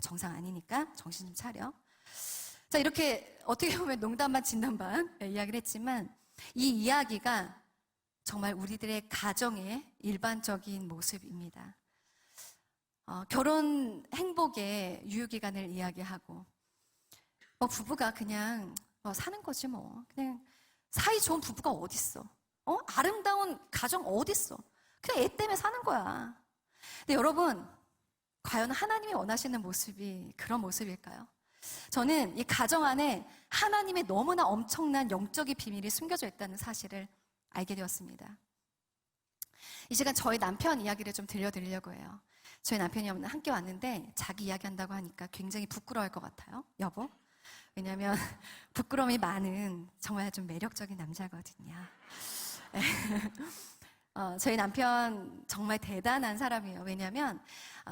정상 아니니까 정신 좀 차려. 자, 이렇게 어떻게 보면 농담 반 진담 반 이야기를 했지만 이 이야기가 정말 우리들의 가정의 일반적인 모습입니다. 결혼 행복의 유효기간을 이야기하고 부부가 그냥 사는 거지 뭐. 그냥 사이 좋은 부부가 어딨어. 아름다운 가정 어딨어. 그냥 애 때문에 사는 거야. 근데 여러분, 과연 하나님이 원하시는 모습이 그런 모습일까요? 저는 이 가정 안에 하나님의 너무나 엄청난 영적인 비밀이 숨겨져 있다는 사실을 알게 되었습니다. 이 시간 저희 남편 이야기를 좀 들려드리려고 해요. 저희 남편이 함께 왔는데 자기 이야기한다고 하니까 굉장히 부끄러워할 것 같아요. 여보? 왜냐하면 부끄러움이 많은 정말 좀 매력적인 남자거든요. 저희 남편 정말 대단한 사람이에요. 왜냐하면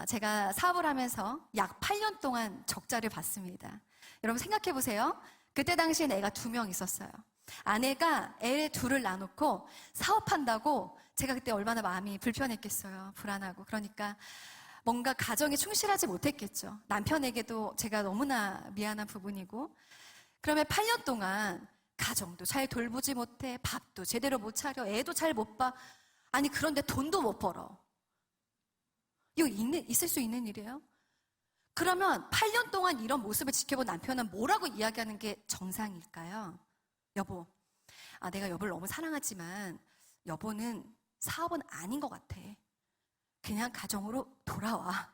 제가 사업을 하면서 약 8년 동안 적자를 봤습니다. 여러분 생각해 보세요. 그때 당시에 애가 2명 있었어요. 아내가 애 둘을 낳아놓고 사업한다고 제가 그때 얼마나 마음이 불편했겠어요. 불안하고. 그러니까 뭔가 가정에 충실하지 못했겠죠. 남편에게도 제가 너무나 미안한 부분이고. 그러면 8년 동안 가정도 잘 돌보지 못해, 밥도 제대로 못 차려, 애도 잘 못 봐. 아니, 그런데 돈도 못 벌어. 이거 있을 수 있는 일이에요? 그러면 8년 동안 이런 모습을 지켜본 남편은 뭐라고 이야기하는 게 정상일까요? 여보, 내가 여보를 너무 사랑하지만 여보는 사업은 아닌 것 같아. 그냥 가정으로 돌아와.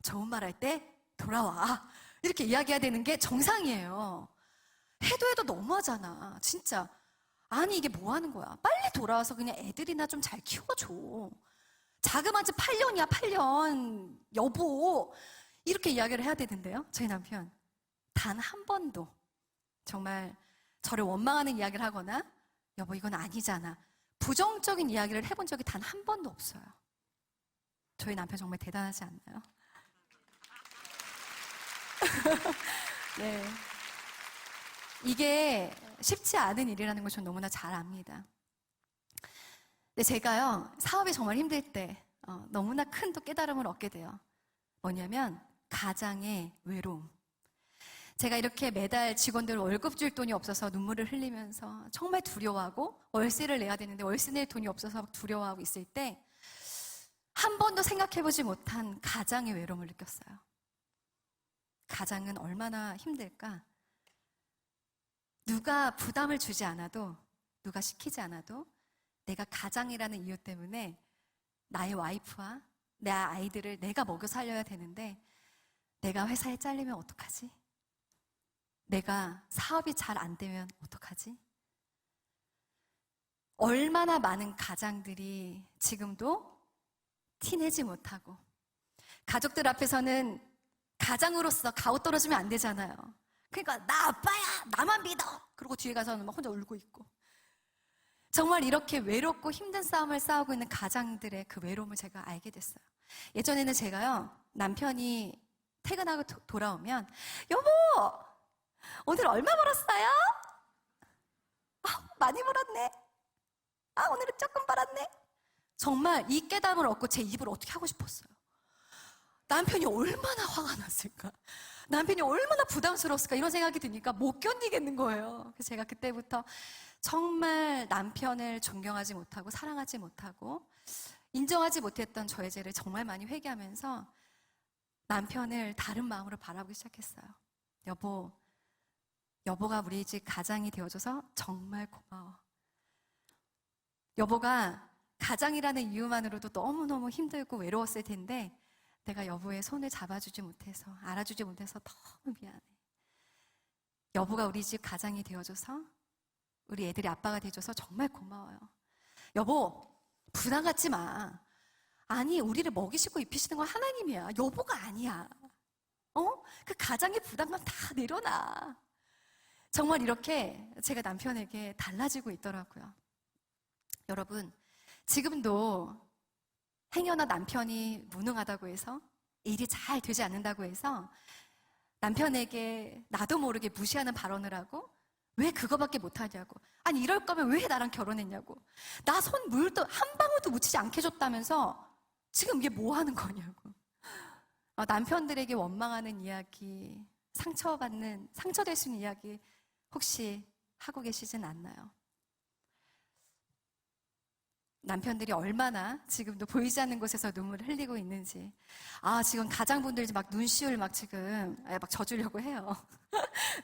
좋은 말 할 때 돌아와. 이렇게 이야기해야 되는 게 정상이에요. 해도 너무하잖아. 진짜. 아니, 이게 뭐 하는 거야? 빨리 돌아와서 그냥 애들이나 좀 잘 키워줘. 자그마치 8년이야, 8년. 여보. 이렇게 이야기를 해야 되는데요. 저희 남편. 단 한 번도 정말 저를 원망하는 이야기를 하거나 여보, 이건 아니잖아. 부정적인 이야기를 해본 적이 단 한 번도 없어요. 저희 남편 정말 대단하지 않나요? 네. 이게 쉽지 않은 일이라는 걸 전 너무나 잘 압니다. 근데 제가요, 사업이 정말 힘들 때 너무나 큰 또 깨달음을 얻게 돼요. 뭐냐면 가장의 외로움. 제가 이렇게 매달 직원들 월급 줄 돈이 없어서 눈물을 흘리면서 정말 두려워하고 월세를 내야 되는데 월세 낼 돈이 없어서 두려워하고 있을 때 한 번도 생각해보지 못한 가장의 외로움을 느꼈어요. 가장은 얼마나 힘들까? 누가 부담을 주지 않아도, 누가 시키지 않아도 내가 가장이라는 이유 때문에 나의 와이프와 내 아이들을 내가 먹여 살려야 되는데 내가 회사에 잘리면 어떡하지? 내가 사업이 잘 안 되면 어떡하지? 얼마나 많은 가장들이 지금도 티내지 못하고 가족들 앞에서는 가장으로서 가오떨어지면 안 되잖아요. 그러니까 나 아빠야, 나만 믿어. 그리고 뒤에 가서는 막 혼자 울고 있고. 정말 이렇게 외롭고 힘든 싸움을 싸우고 있는 가장들의 그 외로움을 제가 알게 됐어요. 예전에는 제가요, 남편이 퇴근하고 돌아오면 여보, 오늘 얼마 벌었어요? 많이 벌었네. 오늘은 조금 벌었네. 정말 이 깨달음을 얻고 제 입을 어떻게 하고 싶었어요. 남편이 얼마나 화가 났을까? 남편이 얼마나 부담스러웠을까? 이런 생각이 드니까 못 견디겠는 거예요. 그래서 제가 그때부터 정말 남편을 존경하지 못하고 사랑하지 못하고 인정하지 못했던 저의 죄를 정말 많이 회개하면서 남편을 다른 마음으로 바라보기 시작했어요. 여보, 여보가 우리 집 가장이 되어줘서 정말 고마워. 여보가 가장이라는 이유만으로도 너무너무 힘들고 외로웠을 텐데 내가 여보의 손을 잡아주지 못해서, 알아주지 못해서 너무 미안해. 여보가 우리 집 가장이 되어줘서, 우리 애들이 아빠가 돼줘서 정말 고마워요. 여보, 부담 갖지 마. 아니, 우리를 먹이시고 입히시는 건 하나님이야. 여보가 아니야. 그 가장의 부담감 다 내려놔. 정말 이렇게 제가 남편에게 달라지고 있더라고요. 여러분, 지금도 행여나 남편이 무능하다고 해서, 일이 잘 되지 않는다고 해서 남편에게 나도 모르게 무시하는 발언을 하고 왜 그거밖에 못하냐고, 아니 이럴 거면 왜 나랑 결혼했냐고, 나 손 물도 한 방울도 묻히지 않게 해줬다면서 지금 이게 뭐 하는 거냐고. 남편들에게 원망하는 이야기, 상처될 수 있는 이야기 혹시 하고 계시진 않나요? 남편들이 얼마나 지금도 보이지 않는 곳에서 눈물을 흘리고 있는지. 지금 가장분들 막 눈시울 막 지금 막 져주려고 해요.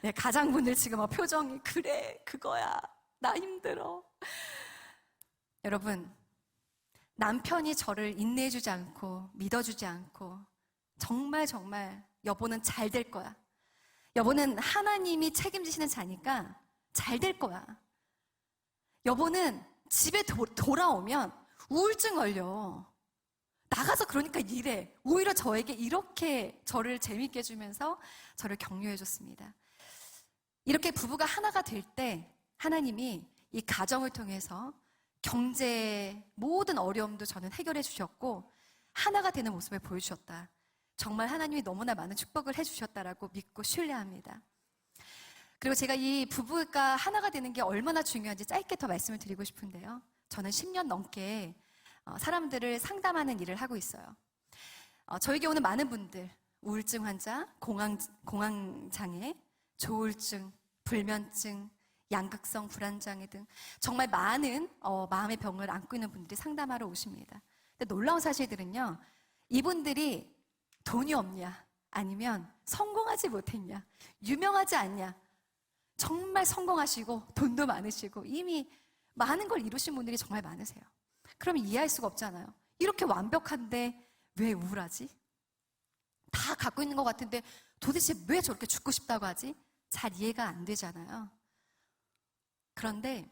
네, 가장분들 지금 막 표정이 그래, 그거야, 나 힘들어. 여러분, 남편이 저를 인내해주지 않고 믿어주지 않고 정말 여보는 잘 될 거야, 여보는 하나님이 책임지시는 자니까 잘 될 거야, 여보는 집에 돌아오면 우울증 걸려, 나가서 그러니까 일해, 오히려 저에게 이렇게 저를 재밌게 해주면서 저를 격려해줬습니다. 이렇게 부부가 하나가 될 때 하나님이 이 가정을 통해서 경제의 모든 어려움도 저는 해결해 주셨고 하나가 되는 모습을 보여주셨다. 정말 하나님이 너무나 많은 축복을 해주셨다라고 믿고 신뢰합니다. 그리고 제가 이 부부가 하나가 되는 게 얼마나 중요한지 짧게 더 말씀을 드리고 싶은데요. 저는 10년 넘게 사람들을 상담하는 일을 하고 있어요. 저에게 오는 많은 분들, 우울증 환자, 공황장애, 조울증, 불면증, 양극성 불안장애 등 정말 많은 마음의 병을 안고 있는 분들이 상담하러 오십니다. 근데 놀라운 사실들은요, 이분들이 돈이 없냐, 아니면 성공하지 못했냐, 유명하지 않냐, 정말 성공하시고 돈도 많으시고 이미 많은 걸 이루신 분들이 정말 많으세요. 그럼 이해할 수가 없잖아요. 이렇게 완벽한데 왜 우울하지? 다 갖고 있는 것 같은데 도대체 왜 저렇게 죽고 싶다고 하지? 잘 이해가 안 되잖아요. 그런데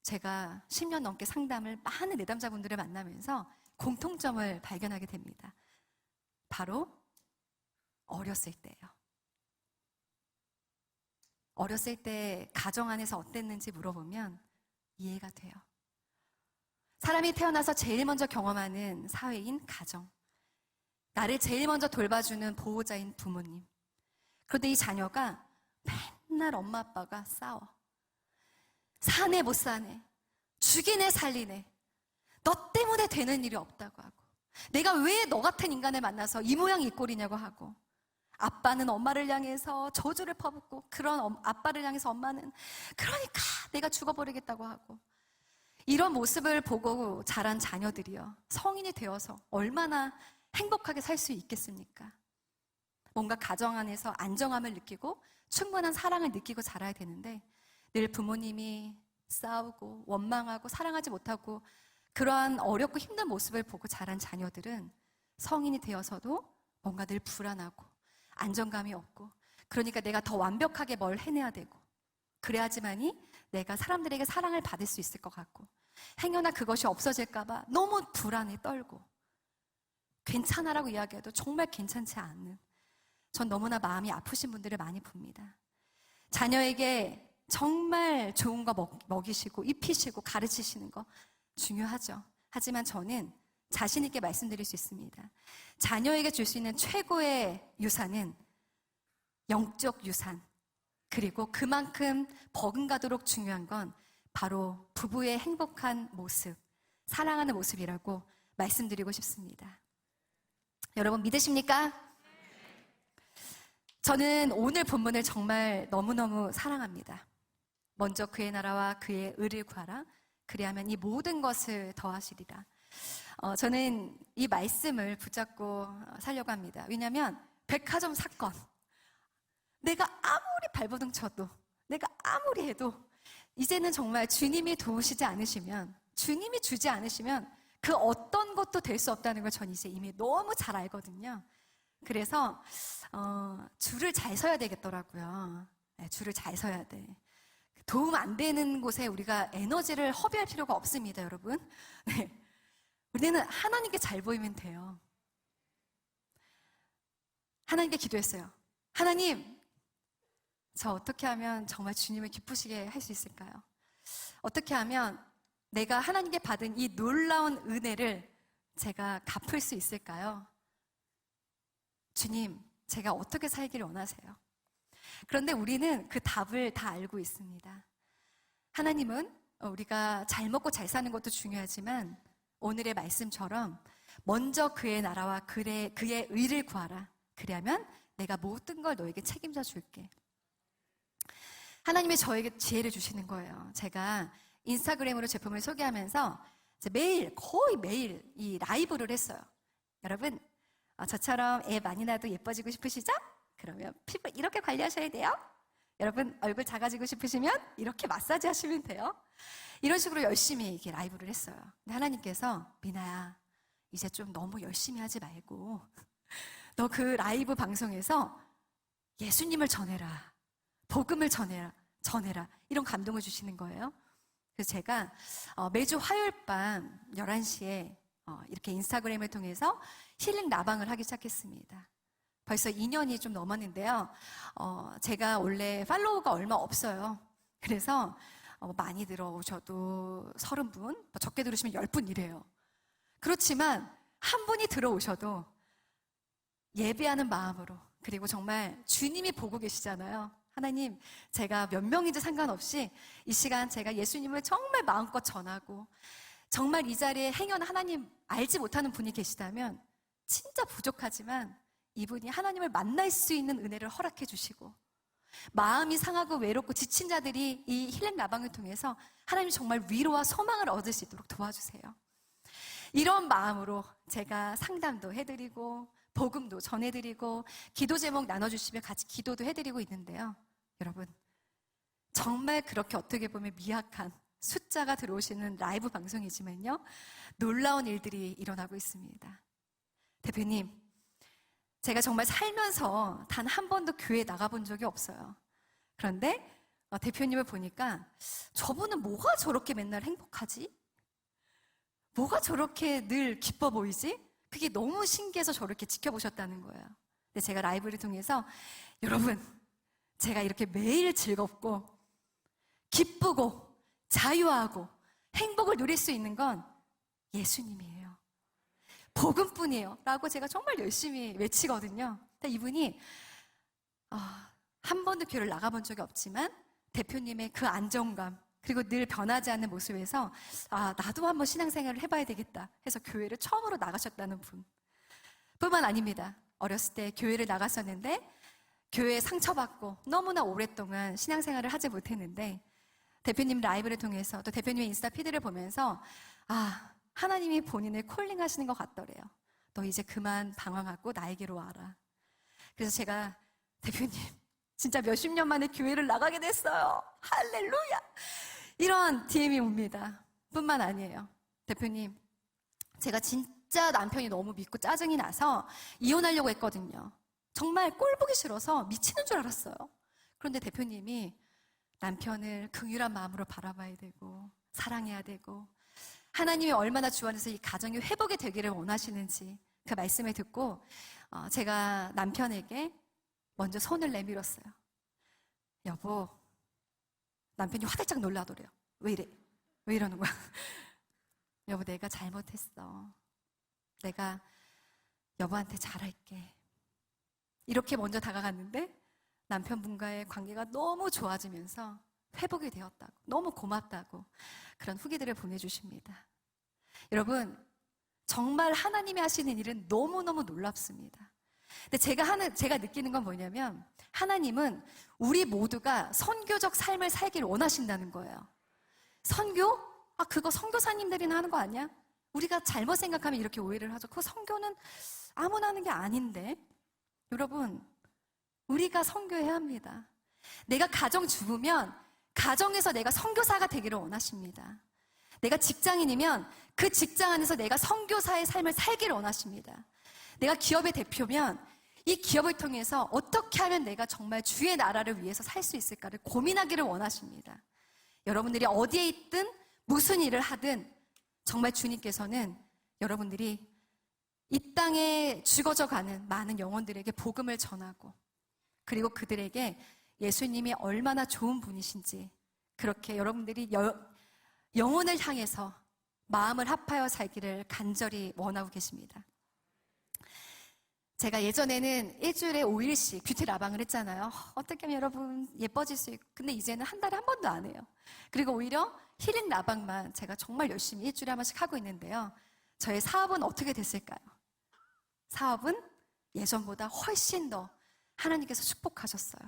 제가 10년 넘게 상담을 많은 내담자분들을 만나면서 공통점을 발견하게 됩니다. 바로 어렸을 때예요. 어렸을 때 가정 안에서 어땠는지 물어보면 이해가 돼요. 사람이 태어나서 제일 먼저 경험하는 사회인 가정. 나를 제일 먼저 돌봐주는 보호자인 부모님. 그런데 이 자녀가 맨날 엄마 아빠가 싸워. 사네 못 사네. 죽이네 살리네. 너 때문에 되는 일이 없다고 하고. 내가 왜 너 같은 인간을 만나서 이 모양 이 꼴이냐고 하고. 아빠는 엄마를 향해서 저주를 퍼붓고, 그런 아빠를 향해서 엄마는 그러니까 내가 죽어버리겠다고 하고. 이런 모습을 보고 자란 자녀들이요, 성인이 되어서 얼마나 행복하게 살 수 있겠습니까? 뭔가 가정 안에서 안정함을 느끼고 충분한 사랑을 느끼고 자라야 되는데, 늘 부모님이 싸우고 원망하고 사랑하지 못하고 그러한 어렵고 힘든 모습을 보고 자란 자녀들은 성인이 되어서도 뭔가 늘 불안하고 안정감이 없고, 그러니까 내가 더 완벽하게 뭘 해내야 되고, 그래야지만이 내가 사람들에게 사랑을 받을 수 있을 것 같고, 행여나 그것이 없어질까 봐 너무 불안해 떨고, 괜찮아라고 이야기해도 정말 괜찮지 않는, 전 너무나 마음이 아프신 분들을 많이 봅니다. 자녀에게 정말 좋은 거 먹이시고 입히시고 가르치시는 거 중요하죠. 하지만 저는 자신 있게 말씀드릴 수 있습니다. 자녀에게 줄 수 있는 최고의 유산은 영적 유산, 그리고 그만큼 버금가도록 중요한 건 바로 부부의 행복한 모습, 사랑하는 모습이라고 말씀드리고 싶습니다. 여러분 믿으십니까? 저는 오늘 본문을 정말 너무너무 사랑합니다. 먼저 그의 나라와 그의 의를 구하라. 그리하면 이 모든 것을 더하시리라. 저는 이 말씀을 붙잡고 살려고 합니다. 왜냐하면 백화점 사건, 내가 아무리 발버둥 쳐도, 내가 아무리 해도 이제는 정말 주님이 도우시지 않으시면, 주님이 주지 않으시면 그 어떤 것도 될 수 없다는 걸 전 이제 이미 너무 잘 알거든요. 그래서 줄을 잘 서야 되겠더라고요. 네, 줄을 잘 서야 돼. 도움 안 되는 곳에 우리가 에너지를 허비할 필요가 없습니다, 여러분. 네. 우리는 하나님께 잘 보이면 돼요. 하나님께 기도했어요. 하나님, 저 어떻게 하면 정말 주님을 기쁘시게 할 수 있을까요? 어떻게 하면 내가 하나님께 받은 이 놀라운 은혜를 제가 갚을 수 있을까요? 주님, 제가 어떻게 살기를 원하세요? 그런데 우리는 그 답을 다 알고 있습니다. 하나님은 우리가 잘 먹고 잘 사는 것도 중요하지만 오늘의 말씀처럼 먼저 그의 나라와 그의 의를 구하라. 그리하면 내가 모든 걸 너에게 책임져 줄게. 하나님이 저에게 지혜를 주시는 거예요. 제가 인스타그램으로 제품을 소개하면서 거의 매일 이 라이브를 했어요. 여러분, 저처럼 애 많이 낳아도 예뻐지고 싶으시죠? 그러면 피부 이렇게 관리하셔야 돼요. 여러분, 얼굴 작아지고 싶으시면 이렇게 마사지 하시면 돼요. 이런 식으로 열심히 이렇게 라이브를 했어요. 근데 하나님께서, 미나야, 이제 좀 너무 열심히 하지 말고 너 그 라이브 방송에서 예수님을 전해라, 복음을 전해라 이런 감동을 주시는 거예요. 그래서 제가 매주 화요일 밤 11시에 이렇게 인스타그램을 통해서 힐링 나방을 하기 시작했습니다. 벌써 2년이 좀 넘었는데요. 제가 원래 팔로워가 얼마 없어요. 그래서 많이 들어오셔도 30분, 적게 들으시면 10분 이래요. 그렇지만 한 분이 들어오셔도 예배하는 마음으로, 그리고 정말 주님이 보고 계시잖아요. 하나님, 제가 몇 명인지 상관없이 이 시간 제가 예수님을 정말 마음껏 전하고, 정말 이 자리에 행여나 하나님 알지 못하는 분이 계시다면 진짜 부족하지만 이분이 하나님을 만날 수 있는 은혜를 허락해 주시고, 마음이 상하고 외롭고 지친 자들이 이 힐링 라방을 통해서 하나님 정말 위로와 소망을 얻을 수 있도록 도와주세요. 이런 마음으로 제가 상담도 해드리고 복음도 전해드리고 기도 제목 나눠주시면 같이 기도도 해드리고 있는데요. 여러분, 정말 그렇게 어떻게 보면 미약한 숫자가 들어오시는 라이브 방송이지만요, 놀라운 일들이 일어나고 있습니다. 대표님, 제가 정말 살면서 단 한 번도 교회에 나가본 적이 없어요. 그런데 대표님을 보니까 저분은 뭐가 저렇게 맨날 행복하지? 뭐가 저렇게 늘 기뻐 보이지? 그게 너무 신기해서 저렇게 지켜보셨다는 거예요. 근데 제가 라이브를 통해서 여러분, 제가 이렇게 매일 즐겁고 기쁘고 자유하고 행복을 누릴 수 있는 건 예수님이에요. 복음뿐이에요 라고 제가 정말 열심히 외치거든요. 근데 이분이 한 번도 교회를 나가본 적이 없지만 대표님의 그 안정감 그리고 늘 변하지 않는 모습에서 나도 한번 신앙생활을 해봐야 되겠다 해서 교회를 처음으로 나가셨다는 분 뿐만 아닙니다. 어렸을 때 교회를 나갔었는데 교회에 상처받고 너무나 오랫동안 신앙생활을 하지 못했는데 대표님 라이브를 통해서 또 대표님의 인스타 피드를 보면서 하나님이 본인을 콜링하시는 것 같더래요. 너 이제 그만 방황하고 나에게로 와라. 그래서 제가 대표님 진짜 몇십 년 만에 교회를 나가게 됐어요. 할렐루야. 이런 DM이 옵니다. 뿐만 아니에요. 대표님, 제가 진짜 남편이 너무 믿고 짜증이 나서 이혼하려고 했거든요. 정말 꼴 보기 싫어서 미치는 줄 알았어요. 그런데 대표님이 남편을 긍휼한 마음으로 바라봐야 되고 사랑해야 되고 하나님이 얼마나 주 안에서 이 가정이 회복이 되기를 원하시는지 그 말씀을 듣고 제가 남편에게 먼저 손을 내밀었어요. 여보, 남편이 화들짝 놀라더래요. 왜 이래? 왜 이러는 거야? 여보, 내가 잘못했어. 내가 여보한테 잘할게. 이렇게 먼저 다가갔는데 남편분과의 관계가 너무 좋아지면서 회복이 되었다고, 너무 고맙다고 그런 후기들을 보내주십니다. 여러분, 정말 하나님이 하시는 일은 너무너무 놀랍습니다. 근데 제가 느끼는 건 뭐냐면 하나님은 우리 모두가 선교적 삶을 살기를 원하신다는 거예요. 선교? 그거 선교사님들이나 하는 거 아니야? 우리가 잘못 생각하면 이렇게 오해를 하죠. 그 선교는 아무나 하는 게 아닌데. 여러분, 우리가 선교해야 합니다. 내가 가정주부면 가정에서 내가 선교사가 되기를 원하십니다. 내가 직장인이면 그 직장 안에서 내가 선교사의 삶을 살기를 원하십니다. 내가 기업의 대표면 이 기업을 통해서 어떻게 하면 내가 정말 주의 나라를 위해서 살 수 있을까를 고민하기를 원하십니다. 여러분들이 어디에 있든 무슨 일을 하든 정말 주님께서는 여러분들이 이 땅에 죽어져가는 많은 영혼들에게 복음을 전하고 그리고 그들에게 예수님이 얼마나 좋은 분이신지 그렇게 여러분들이 영혼을 향해서 마음을 합하여 살기를 간절히 원하고 계십니다. 제가 예전에는 일주일에 5일씩 뷰티 라방을 했잖아요. 어떻게 하면 여러분 예뻐질 수 있고 근데 이제는 한 달에 한 번도 안 해요. 그리고 오히려 힐링 라방만 제가 정말 열심히 일주일에 한 번씩 하고 있는데요. 저의 사업은 어떻게 됐을까요? 사업은 예전보다 훨씬 더 하나님께서 축복하셨어요.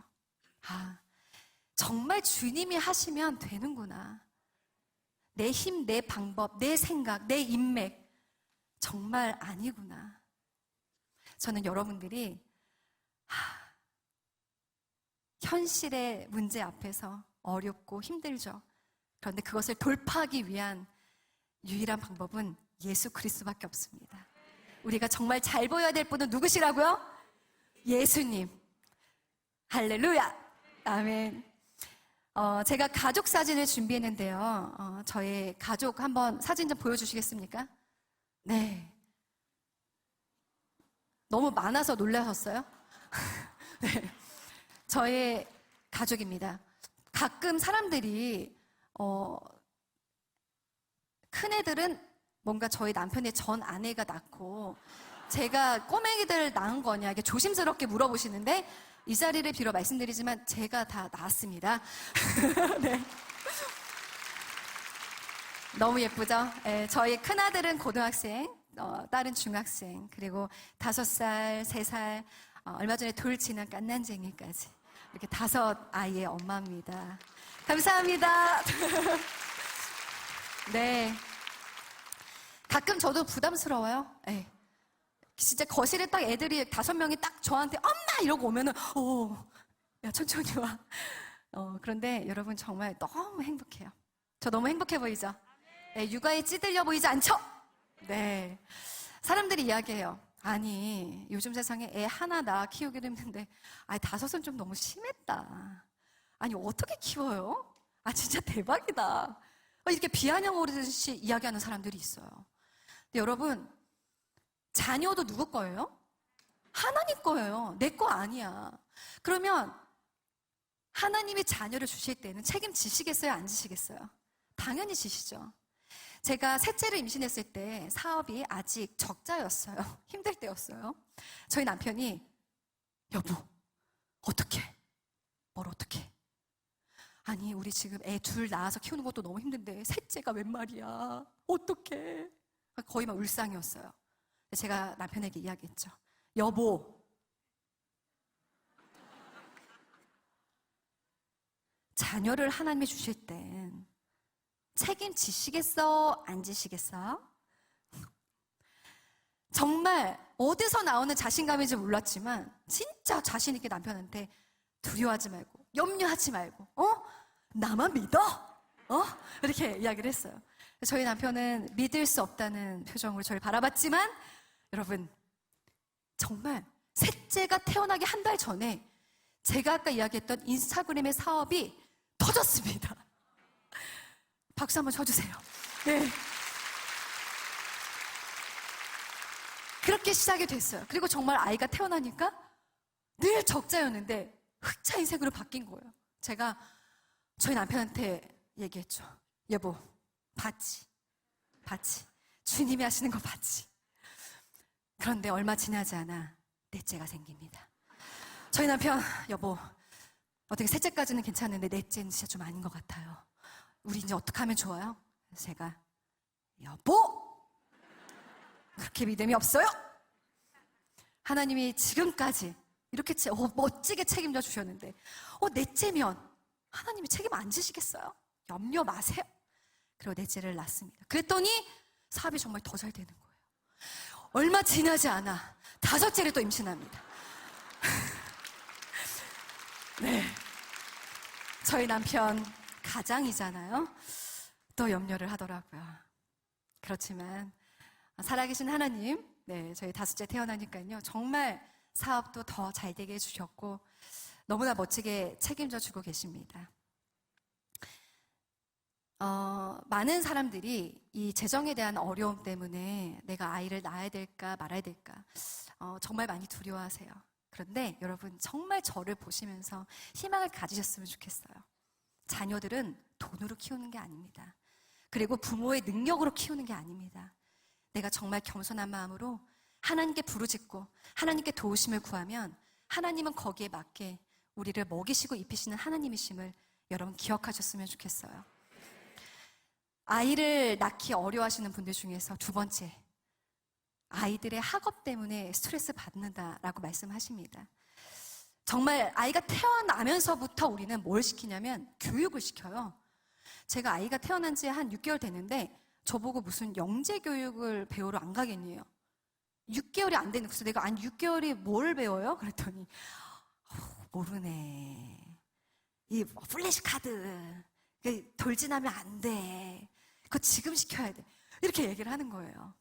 정말 주님이 하시면 되는구나. 내 힘, 내 방법, 내 생각, 내 인맥 정말 아니구나. 저는 여러분들이 현실의 문제 앞에서 어렵고 힘들죠. 그런데 그것을 돌파하기 위한 유일한 방법은 예수 그리스도밖에 없습니다. 우리가 정말 잘 보여야 될 분은 누구시라고요? 예수님. 할렐루야. 아멘. 제가 가족 사진을 준비했는데요. 저의 가족 한번 사진 좀 보여주시겠습니까? 네. 너무 많아서 놀라셨어요? 네. 저의 가족입니다. 가끔 사람들이 큰애들은 뭔가 저희 남편의 전 아내가 낳고 제가 꼬맹이들 낳은 거냐 이렇게 조심스럽게 물어보시는데 이 자리를 빌어 말씀드리지만 제가 다 낳았습니다. 네. 너무 예쁘죠? 네, 저희 큰아들은 고등학생, 딸은 중학생, 그리고 5살, 3살, 얼마 전에 돌 지난 깐난쟁이까지 이렇게 5 아이의 엄마입니다. 감사합니다. 네. 가끔 저도 부담스러워요. 네. 진짜 거실에 딱 애들이 5명이 딱 저한테 엄마! 이러고 오면은, 야, 천천히 와. 그런데 여러분 정말 너무 행복해요. 저 너무 행복해 보이죠? 네, 육아에 찌들려 보이지 않죠? 네. 사람들이 이야기해요. 아니, 요즘 세상에 애 하나 낳아 키우기도 힘든데, 5은 좀 너무 심했다. 아니, 어떻게 키워요? 진짜 대박이다. 이렇게 비아냥 오르듯이 이야기하는 사람들이 있어요. 근데 여러분, 자녀도 누구 거예요? 하나님 거예요. 내 거 아니야. 그러면 하나님이 자녀를 주실 때는 책임지시겠어요? 안 지시겠어요? 당연히 지시죠. 제가 셋째를 임신했을 때 사업이 아직 적자였어요. 힘들 때였어요. 저희 남편이 여보, 어떡해? 뭘 어떡해? 아니, 우리 지금 애 2 낳아서 키우는 것도 너무 힘든데 셋째가 웬 말이야? 어떡해? 거의 막 울상이었어요. 제가 남편에게 이야기했죠. 여보, 자녀를 하나님이 주실 땐 책임지시겠어? 안 지시겠어? 정말 어디서 나오는 자신감인지 몰랐지만 진짜 자신 있게 남편한테 두려워하지 말고 염려하지 말고 나만 믿어? 이렇게 이야기를 했어요. 저희 남편은 믿을 수 없다는 표정으로 저를 바라봤지만 여러분 정말 셋째가 태어나기 1달 전에 제가 아까 이야기했던 인스타그램의 사업이 터졌습니다. 박수 한번 쳐주세요. 네. 그렇게 시작이 됐어요. 그리고 정말 아이가 태어나니까 늘 적자였는데 흑자 인생으로 바뀐 거예요. 제가 저희 남편한테 얘기했죠. 여보, 봤지? 주님이 하시는 거 봤지? 그런데 얼마 지나지 않아 넷째가 생깁니다. 저희 남편, 여보, 어떻게 셋째까지는 괜찮은데 넷째는 진짜 좀 아닌 것 같아요. 우리 이제 어떻게 하면 좋아요? 그래서 제가, 여보! 그렇게 믿음이 없어요? 하나님이 지금까지 이렇게 멋지게 책임져 주셨는데, 넷째면 하나님이 책임 안 지시겠어요? 염려 마세요. 그리고 넷째를 낳습니다. 그랬더니 사업이 정말 더 잘 되는 거예요. 얼마 지나지 않아 5째를 또 임신합니다. 네. 저희 남편 가장이잖아요. 또 염려를 하더라고요. 그렇지만 살아계신 하나님, 네, 저희 5째 태어나니까요. 정말 사업도 더 잘 되게 해주셨고 너무나 멋지게 책임져 주고 계십니다. 많은 사람들이 이 재정에 대한 어려움 때문에 내가 아이를 낳아야 될까 말아야 될까 정말 많이 두려워하세요. 그런데 여러분 정말 저를 보시면서 희망을 가지셨으면 좋겠어요. 자녀들은 돈으로 키우는 게 아닙니다. 그리고 부모의 능력으로 키우는 게 아닙니다. 내가 정말 겸손한 마음으로 하나님께 부르짖고 하나님께 도우심을 구하면 하나님은 거기에 맞게 우리를 먹이시고 입히시는 하나님이심을 여러분 기억하셨으면 좋겠어요. 아이를 낳기 어려워하시는 분들 중에서 2번째, 아이들의 학업 때문에 스트레스 받는다라고 말씀하십니다. 정말 아이가 태어나면서부터 우리는 뭘 시키냐면 교육을 시켜요. 제가 아이가 태어난 지 한 6개월 됐는데 저보고 무슨 영재 교육을 배우러 안 가겠니요. 6개월이 안 되는, 그래서 내가 6개월이 뭘 배워요? 그랬더니 모르네. 이 플래시 카드 돌진하면 안 돼. 그거 지금 시켜야 돼. 이렇게 얘기를 하는 거예요.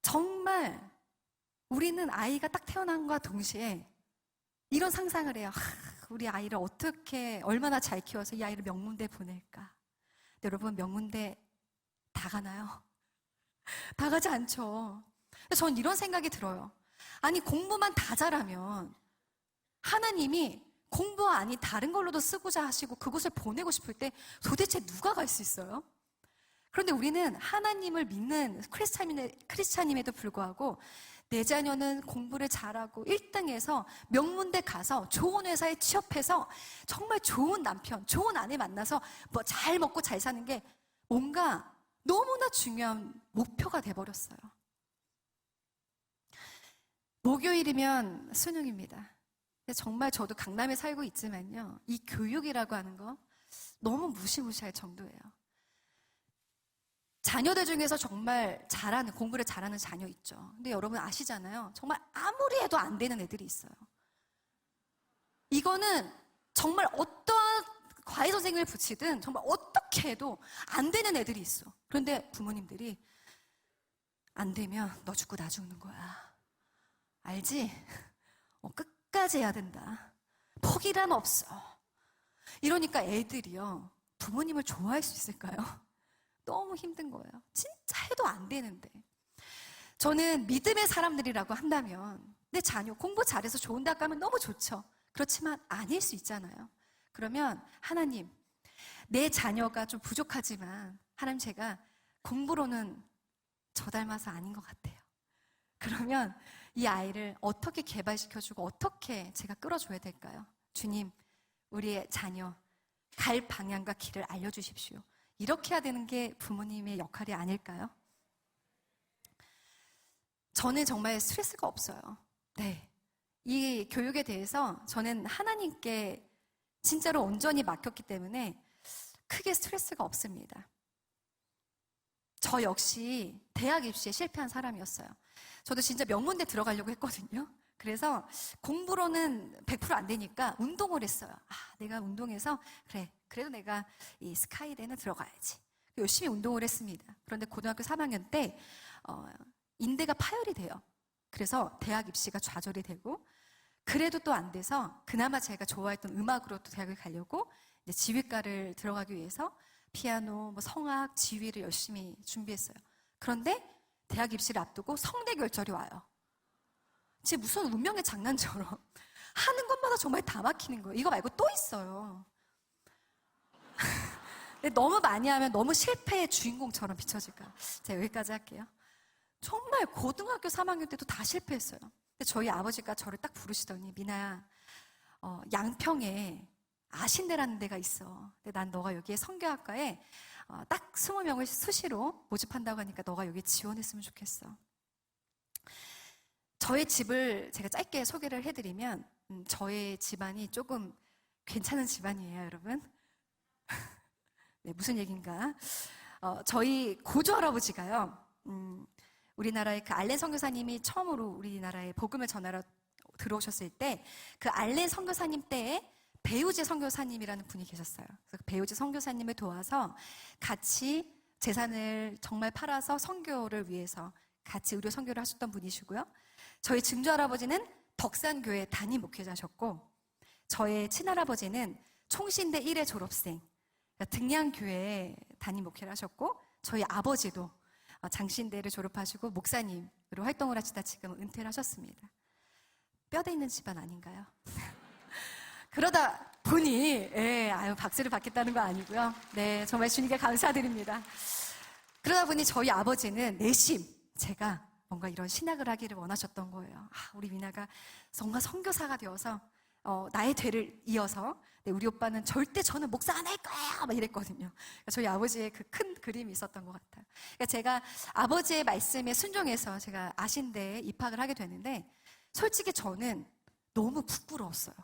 정말 우리는 아이가 딱 태어난과 동시에 이런 상상을 해요. 우리 아이를 어떻게 얼마나 잘 키워서 이 아이를 명문대 보낼까. 근데 여러분 명문대 다 가나요? 다 가지 않죠. 전 이런 생각이 들어요. 아니 공부만 다 잘하면 하나님이 공부 아닌 다른 걸로도 쓰고자 하시고 그곳을 보내고 싶을 때 도대체 누가 갈 수 있어요? 그런데 우리는 하나님을 믿는 크리스찬임에도 불구하고 내 자녀는 공부를 잘하고 1등해서 명문대 가서 좋은 회사에 취업해서 정말 좋은 남편, 좋은 아내 만나서 뭐 잘 먹고 잘 사는 게 뭔가 너무나 중요한 목표가 돼버렸어요. 목요일이면 수능입니다. 근데 정말 저도 강남에 살고 있지만요. 이 교육이라고 하는 거 너무 무시무시할 정도예요. 자녀들 중에서 정말 공부를 잘하는 자녀 있죠. 근데 여러분 아시잖아요. 정말 아무리 해도 안 되는 애들이 있어요. 이거는 정말 어떠한 과외 선생님을 붙이든 정말 어떻게 해도 안 되는 애들이 있어. 그런데 부모님들이 안 되면 너 죽고 나 죽는 거야. 알지? 끝까지 해야 된다. 포기란 없어. 이러니까 애들이요. 부모님을 좋아할 수 있을까요? 너무 힘든 거예요. 진짜 해도 안 되는데. 저는 믿음의 사람들이라고 한다면 내 자녀 공부 잘해서 좋은 대학 가면 너무 좋죠. 그렇지만 아닐 수 있잖아요. 그러면 하나님, 내 자녀가 좀 부족하지만 하나님 제가 공부로는 저 닮아서 아닌 것 같아요. 그러면 이 아이를 어떻게 개발시켜주고 어떻게 제가 끌어줘야 될까요? 주님, 우리의 자녀 갈 방향과 길을 알려주십시오. 이렇게 해야 되는 게 부모님의 역할이 아닐까요? 저는 정말 스트레스가 없어요. 네. 이 교육에 대해서 저는 하나님께 진짜로 온전히 맡겼기 때문에 크게 스트레스가 없습니다. 저 역시 대학 입시에 실패한 사람이었어요. 저도 진짜 명문대 들어가려고 했거든요. 그래서 공부로는 100% 안 되니까 운동을 했어요. 내가 운동해서 그래도 내가 이 스카이대는 들어가야지. 열심히 운동을 했습니다. 그런데 고등학교 3학년 때 인대가 파열이 돼요. 그래서 대학 입시가 좌절이 되고 그래도 또 안 돼서 그나마 제가 좋아했던 음악으로 또 대학을 가려고 이제 지휘과를 들어가기 위해서 피아노, 성악, 지휘를 열심히 준비했어요. 그런데 대학 입시를 앞두고 성대 결절이 와요. 진짜 무슨 운명의 장난처럼 하는 것마다 정말 다 막히는 거예요. 이거 말고 또 있어요. 근데 너무 많이 하면 너무 실패의 주인공처럼 비춰질까. 제가 여기까지 할게요. 정말 고등학교 3학년 때도 다 실패했어요. 근데 저희 아버지가 저를 딱 부르시더니 미나야, 양평에 아신대라는 데가 있어. 근데 난 너가 여기에 성교학과에 딱 20명을 수시로 모집한다고 하니까 너가 여기 지원했으면 좋겠어. 저의 집을 제가 짧게 소개를 해드리면 저의 집안이 조금 괜찮은 집안이에요, 여러분. 네, 무슨 얘기인가? 저희 고조할아버지가요. 우리나라의 그 알렌 선교사님이 처음으로 우리나라에 복음을 전하러 들어오셨을 때 그 알렌 선교사님 때에 배우재 선교사님이라는 분이 계셨어요. 그래서 배우재 선교사님을 도와서 같이 재산을 정말 팔아서 선교를 위해서 같이 의료 선교를 하셨던 분이시고요. 저희 증조할아버지는 덕산교회 담임 목회자셨고 저의 친할아버지는 총신대 1회 졸업생 등량교회 담임 목회를 하셨고 저희 아버지도 장신대를 졸업하시고 목사님으로 활동을 하시다 지금 은퇴를 하셨습니다. 뼈대 있는 집안 아닌가요? 그러다 보니 박수를 받겠다는 거 아니고요. 네, 정말 주님께 감사드립니다. 그러다 보니 저희 아버지는 내심 제가 뭔가 이런 신학을 하기를 원하셨던 거예요. 우리 미나가 정말 선교사가 되어서 나의 뒤를 이어서 우리 오빠는 절대 저는 목사 안 할 거예요 막 이랬거든요. 그러니까 저희 아버지의 그 큰 그림이 있었던 것 같아요. 그러니까 제가 아버지의 말씀에 순종해서 제가 아신대에 입학을 하게 되는데 솔직히 저는 너무 부끄러웠어요.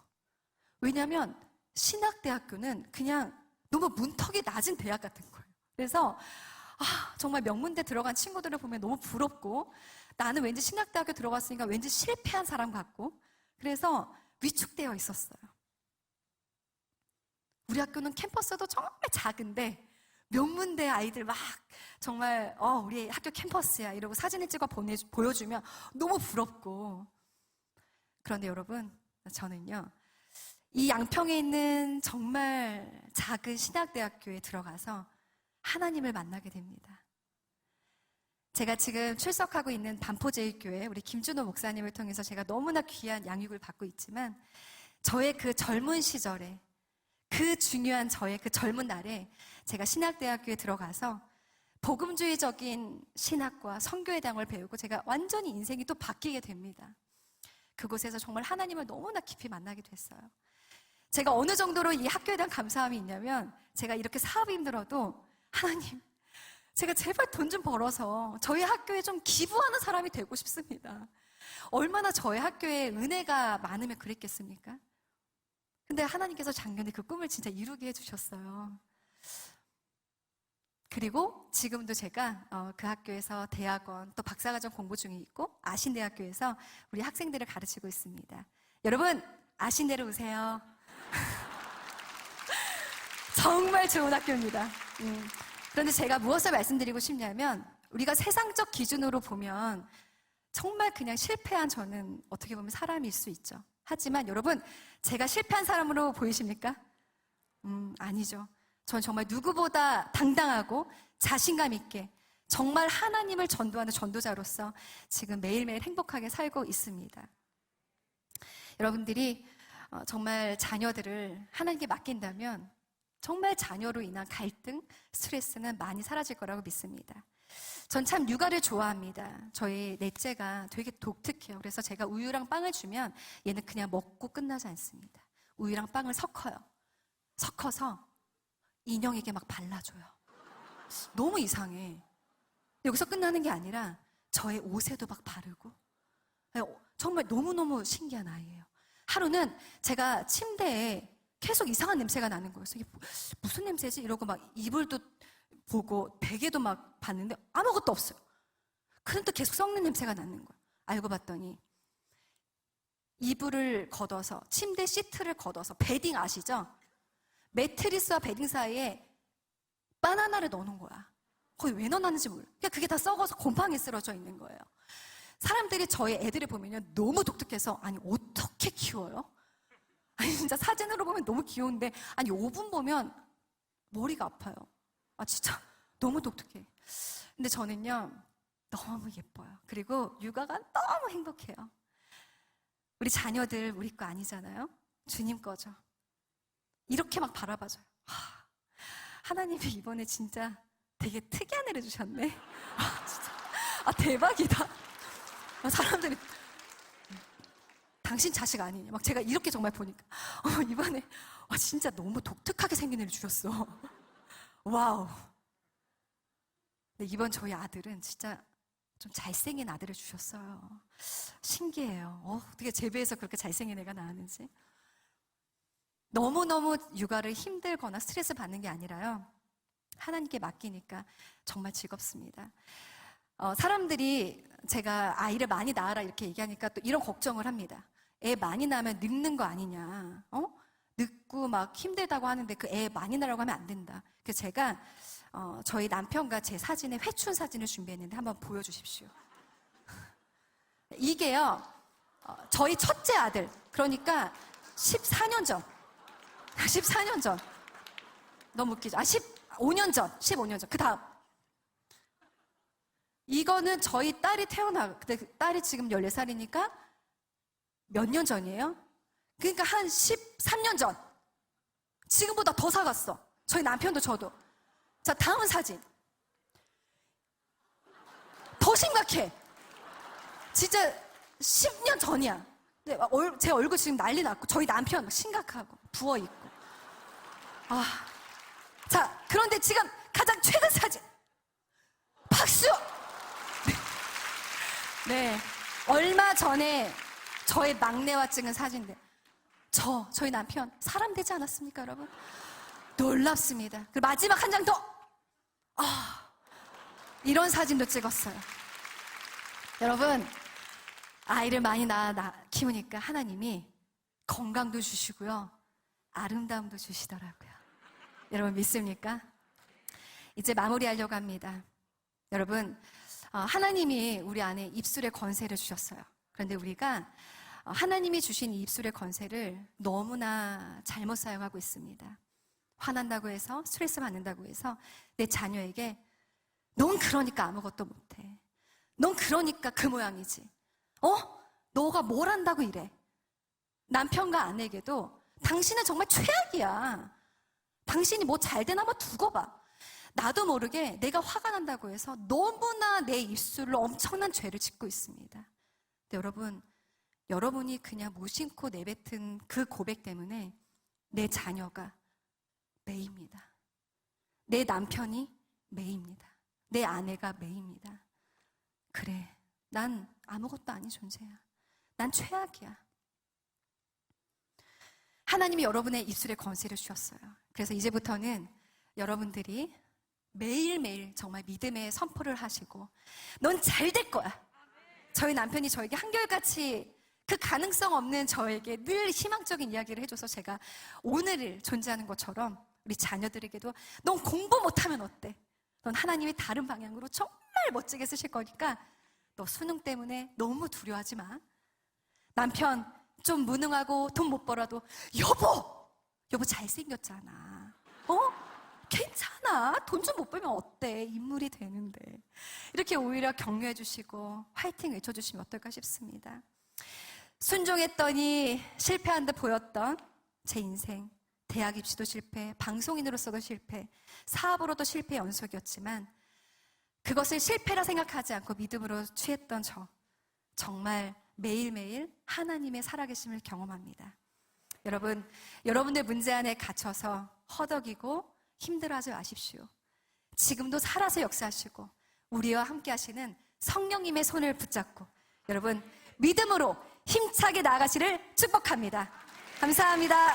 왜냐하면 신학대학교는 그냥 너무 문턱이 낮은 대학 같은 거예요. 그래서 정말 명문대 들어간 친구들을 보면 너무 부럽고 나는 왠지 신학대학교 들어갔으니까 왠지 실패한 사람 같고 그래서 위축되어 있었어요. 우리 학교는 캠퍼스도 정말 작은데 명문대 아이들 막 정말 우리 학교 캠퍼스야 이러고 사진을 찍어 보여주면 너무 부럽고 그런데 여러분 저는요 이 양평에 있는 정말 작은 신학대학교에 들어가서 하나님을 만나게 됩니다. 제가 지금 출석하고 있는 반포제일교회 우리 김준호 목사님을 통해서 제가 너무나 귀한 양육을 받고 있지만 저의 그 젊은 시절에 그 중요한 저의 그 젊은 날에 제가 신학대학교에 들어가서 복음주의적인 신학과 선교의 당을 배우고 제가 완전히 인생이 또 바뀌게 됩니다. 그곳에서 정말 하나님을 너무나 깊이 만나게 됐어요. 제가 어느 정도로 이 학교에 대한 감사함이 있냐면 제가 이렇게 사업이 힘들어도 하나님 제가 제발 돈 좀 벌어서 저희 학교에 좀 기부하는 사람이 되고 싶습니다. 얼마나 저의 학교에 은혜가 많으면 그랬겠습니까? 근데 하나님께서 작년에 그 꿈을 진짜 이루게 해주셨어요. 그리고 지금도 제가 그 학교에서 대학원 또 박사과정 공부 중에 있고 아신대학교에서 우리 학생들을 가르치고 있습니다. 여러분 아신대로 오세요. 정말 좋은 학교입니다. 그런데 제가 무엇을 말씀드리고 싶냐면 우리가 세상적 기준으로 보면 정말 그냥 실패한 저는 어떻게 보면 사람일 수 있죠. 하지만 여러분 제가 실패한 사람으로 보이십니까? 아니죠. 전 정말 누구보다 당당하고 자신감 있게 정말 하나님을 전도하는 전도자로서 지금 매일매일 행복하게 살고 있습니다. 여러분들이 정말 자녀들을 하나님께 맡긴다면 정말 자녀로 인한 갈등, 스트레스는 많이 사라질 거라고 믿습니다. 전 참 육아를 좋아합니다. 저희 넷째가 되게 독특해요. 그래서 제가 우유랑 빵을 주면 얘는 그냥 먹고 끝나지 않습니다. 우유랑 빵을 섞어서 인형에게 막 발라줘요. 너무 이상해. 여기서 끝나는 게 아니라 저의 옷에도 막 바르고 정말 너무너무 신기한 아이예요. 하루는 제가 침대에 계속 이상한 냄새가 나는 거였어요. 이게 무슨 냄새지? 이러고 막 이불도 보고 베개도 막 봤는데 아무것도 없어요. 그런데 계속 썩는 냄새가 나는 거예요. 알고 봤더니 이불을 걷어서 침대 시트를 걷어서 베딩 아시죠? 매트리스와 베딩 사이에 바나나를 넣어놓은 거야. 거기 왜 넣어놨는지 몰라. 그러니까 그게 다 썩어서 곰팡이 쓰러져 있는 거예요. 사람들이 저희 애들을 보면요 너무 독특해서 아니 어떻게 키워요? 아니 진짜 사진으로 보면 너무 귀여운데 아니 5분 보면 머리가 아파요. 아 진짜 너무 독특해. 근데 저는요 너무 예뻐요. 그리고 육아가 너무 행복해요. 우리 자녀들 우리 거 아니잖아요. 주님 거죠. 이렇게 막 바라봐줘요. 하나님이 이번에 진짜 되게 특이한 애를 주셨네. 진짜 대박이다. 사람들이 당신 자식 아니냐. 막 제가 이렇게 정말 보니까 이번에 진짜 너무 독특하게 생긴 애를 주셨어. 와우. 근데 이번 저희 아들은 진짜 좀 잘생긴 아들을 주셨어요. 신기해요. 어떻게 제 배에서 그렇게 잘생긴 애가 나왔는지. 너무너무 육아를 힘들거나 스트레스 받는 게 아니라요. 하나님께 맡기니까 정말 즐겁습니다. 사람들이 제가 아이를 많이 낳아라 이렇게 얘기하니까 또 이런 걱정을 합니다. 애 많이 낳으면 늙는 거 아니냐. 늙고 막 힘들다고 하는데 그 애 많이 낳으라고 하면 안 된다. 그래서 제가 저희 남편과 제 사진에 회춘 사진을 준비했는데 한번 보여주십시오. 이게요. 저희 첫째 아들. 그러니까 14년 전. 14년 전. 너무 웃기죠? 15년 전. 15년 전. 그 다음. 이거는 저희 딸이 근데 그 딸이 지금 14살이니까 몇 년 전이에요? 그러니까 한 13년 전. 지금보다 더 사갔어. 저희 남편도 저도. 자, 다음 사진. 더 심각해. 진짜 10년 전이야. 제 얼굴 지금 난리 났고, 저희 남편 심각하고, 부어있고. 자, 그런데 지금 가장 최근 사진. 박수! 네. 얼마 전에 저의 막내와 찍은 사진인데, 저희 남편, 사람 되지 않았습니까, 여러분? 놀랍습니다. 그리고 마지막 한 장 더! 이런 사진도 찍었어요. 여러분, 아이를 많이 키우니까 하나님이 건강도 주시고요. 아름다움도 주시더라고요. 여러분 믿습니까? 이제 마무리하려고 합니다. 여러분, 하나님이 우리 안에 입술의 권세를 주셨어요. 그런데 우리가 하나님이 주신 이 입술의 권세를 너무나 잘못 사용하고 있습니다. 화난다고 해서, 스트레스 받는다고 해서 내 자녀에게 넌 그러니까 아무것도 못해. 넌 그러니까 그 모양이지. 너가 뭘 한다고 이래. 남편과 아내에게도 당신은 정말 최악이야. 당신이 뭐 잘 되나 한번 두고 봐. 나도 모르게 내가 화가 난다고 해서 너무나 내 입술로 엄청난 죄를 짓고 있습니다. 근데 여러분, 여러분이 그냥 무심코 내뱉은 그 고백 때문에 내 자녀가 매입니다. 내 남편이 매입니다. 내 아내가 매입니다. 그래, 난 아무것도 아닌 존재야. 난 최악이야. 하나님이 여러분의 입술에 권세를 주셨어요. 그래서 이제부터는 여러분들이 매일매일 정말 믿음의 선포를 하시고 넌 잘 될 거야. 저희 남편이 저에게 한결같이 그 가능성 없는 저에게 늘 희망적인 이야기를 해줘서 제가 오늘을 존재하는 것처럼 우리 자녀들에게도 넌 공부 못하면 어때? 넌 하나님이 다른 방향으로 정말 멋지게 쓰실 거니까 너 수능 때문에 너무 두려워하지 마. 남편 좀 무능하고 돈 못 벌어도 여보 잘생겼잖아. 괜찮아. 돈 좀 못 벌면 어때? 인물이 되는데. 이렇게 오히려 격려해 주시고 화이팅 외쳐주시면 어떨까 싶습니다. 순종했더니 실패한 듯 보였던 제 인생. 대학 입시도 실패, 방송인으로서도 실패, 사업으로도 실패의 연속이었지만 그것을 실패라 생각하지 않고 믿음으로 취했던 저. 정말 매일매일 하나님의 살아계심을 경험합니다. 여러분, 여러분들 문제 안에 갇혀서 허덕이고 힘들어하지 마십시오. 지금도 살아서 역사하시고 우리와 함께 하시는 성령님의 손을 붙잡고 여러분 믿음으로 힘차게 나아가시를 축복합니다. 감사합니다.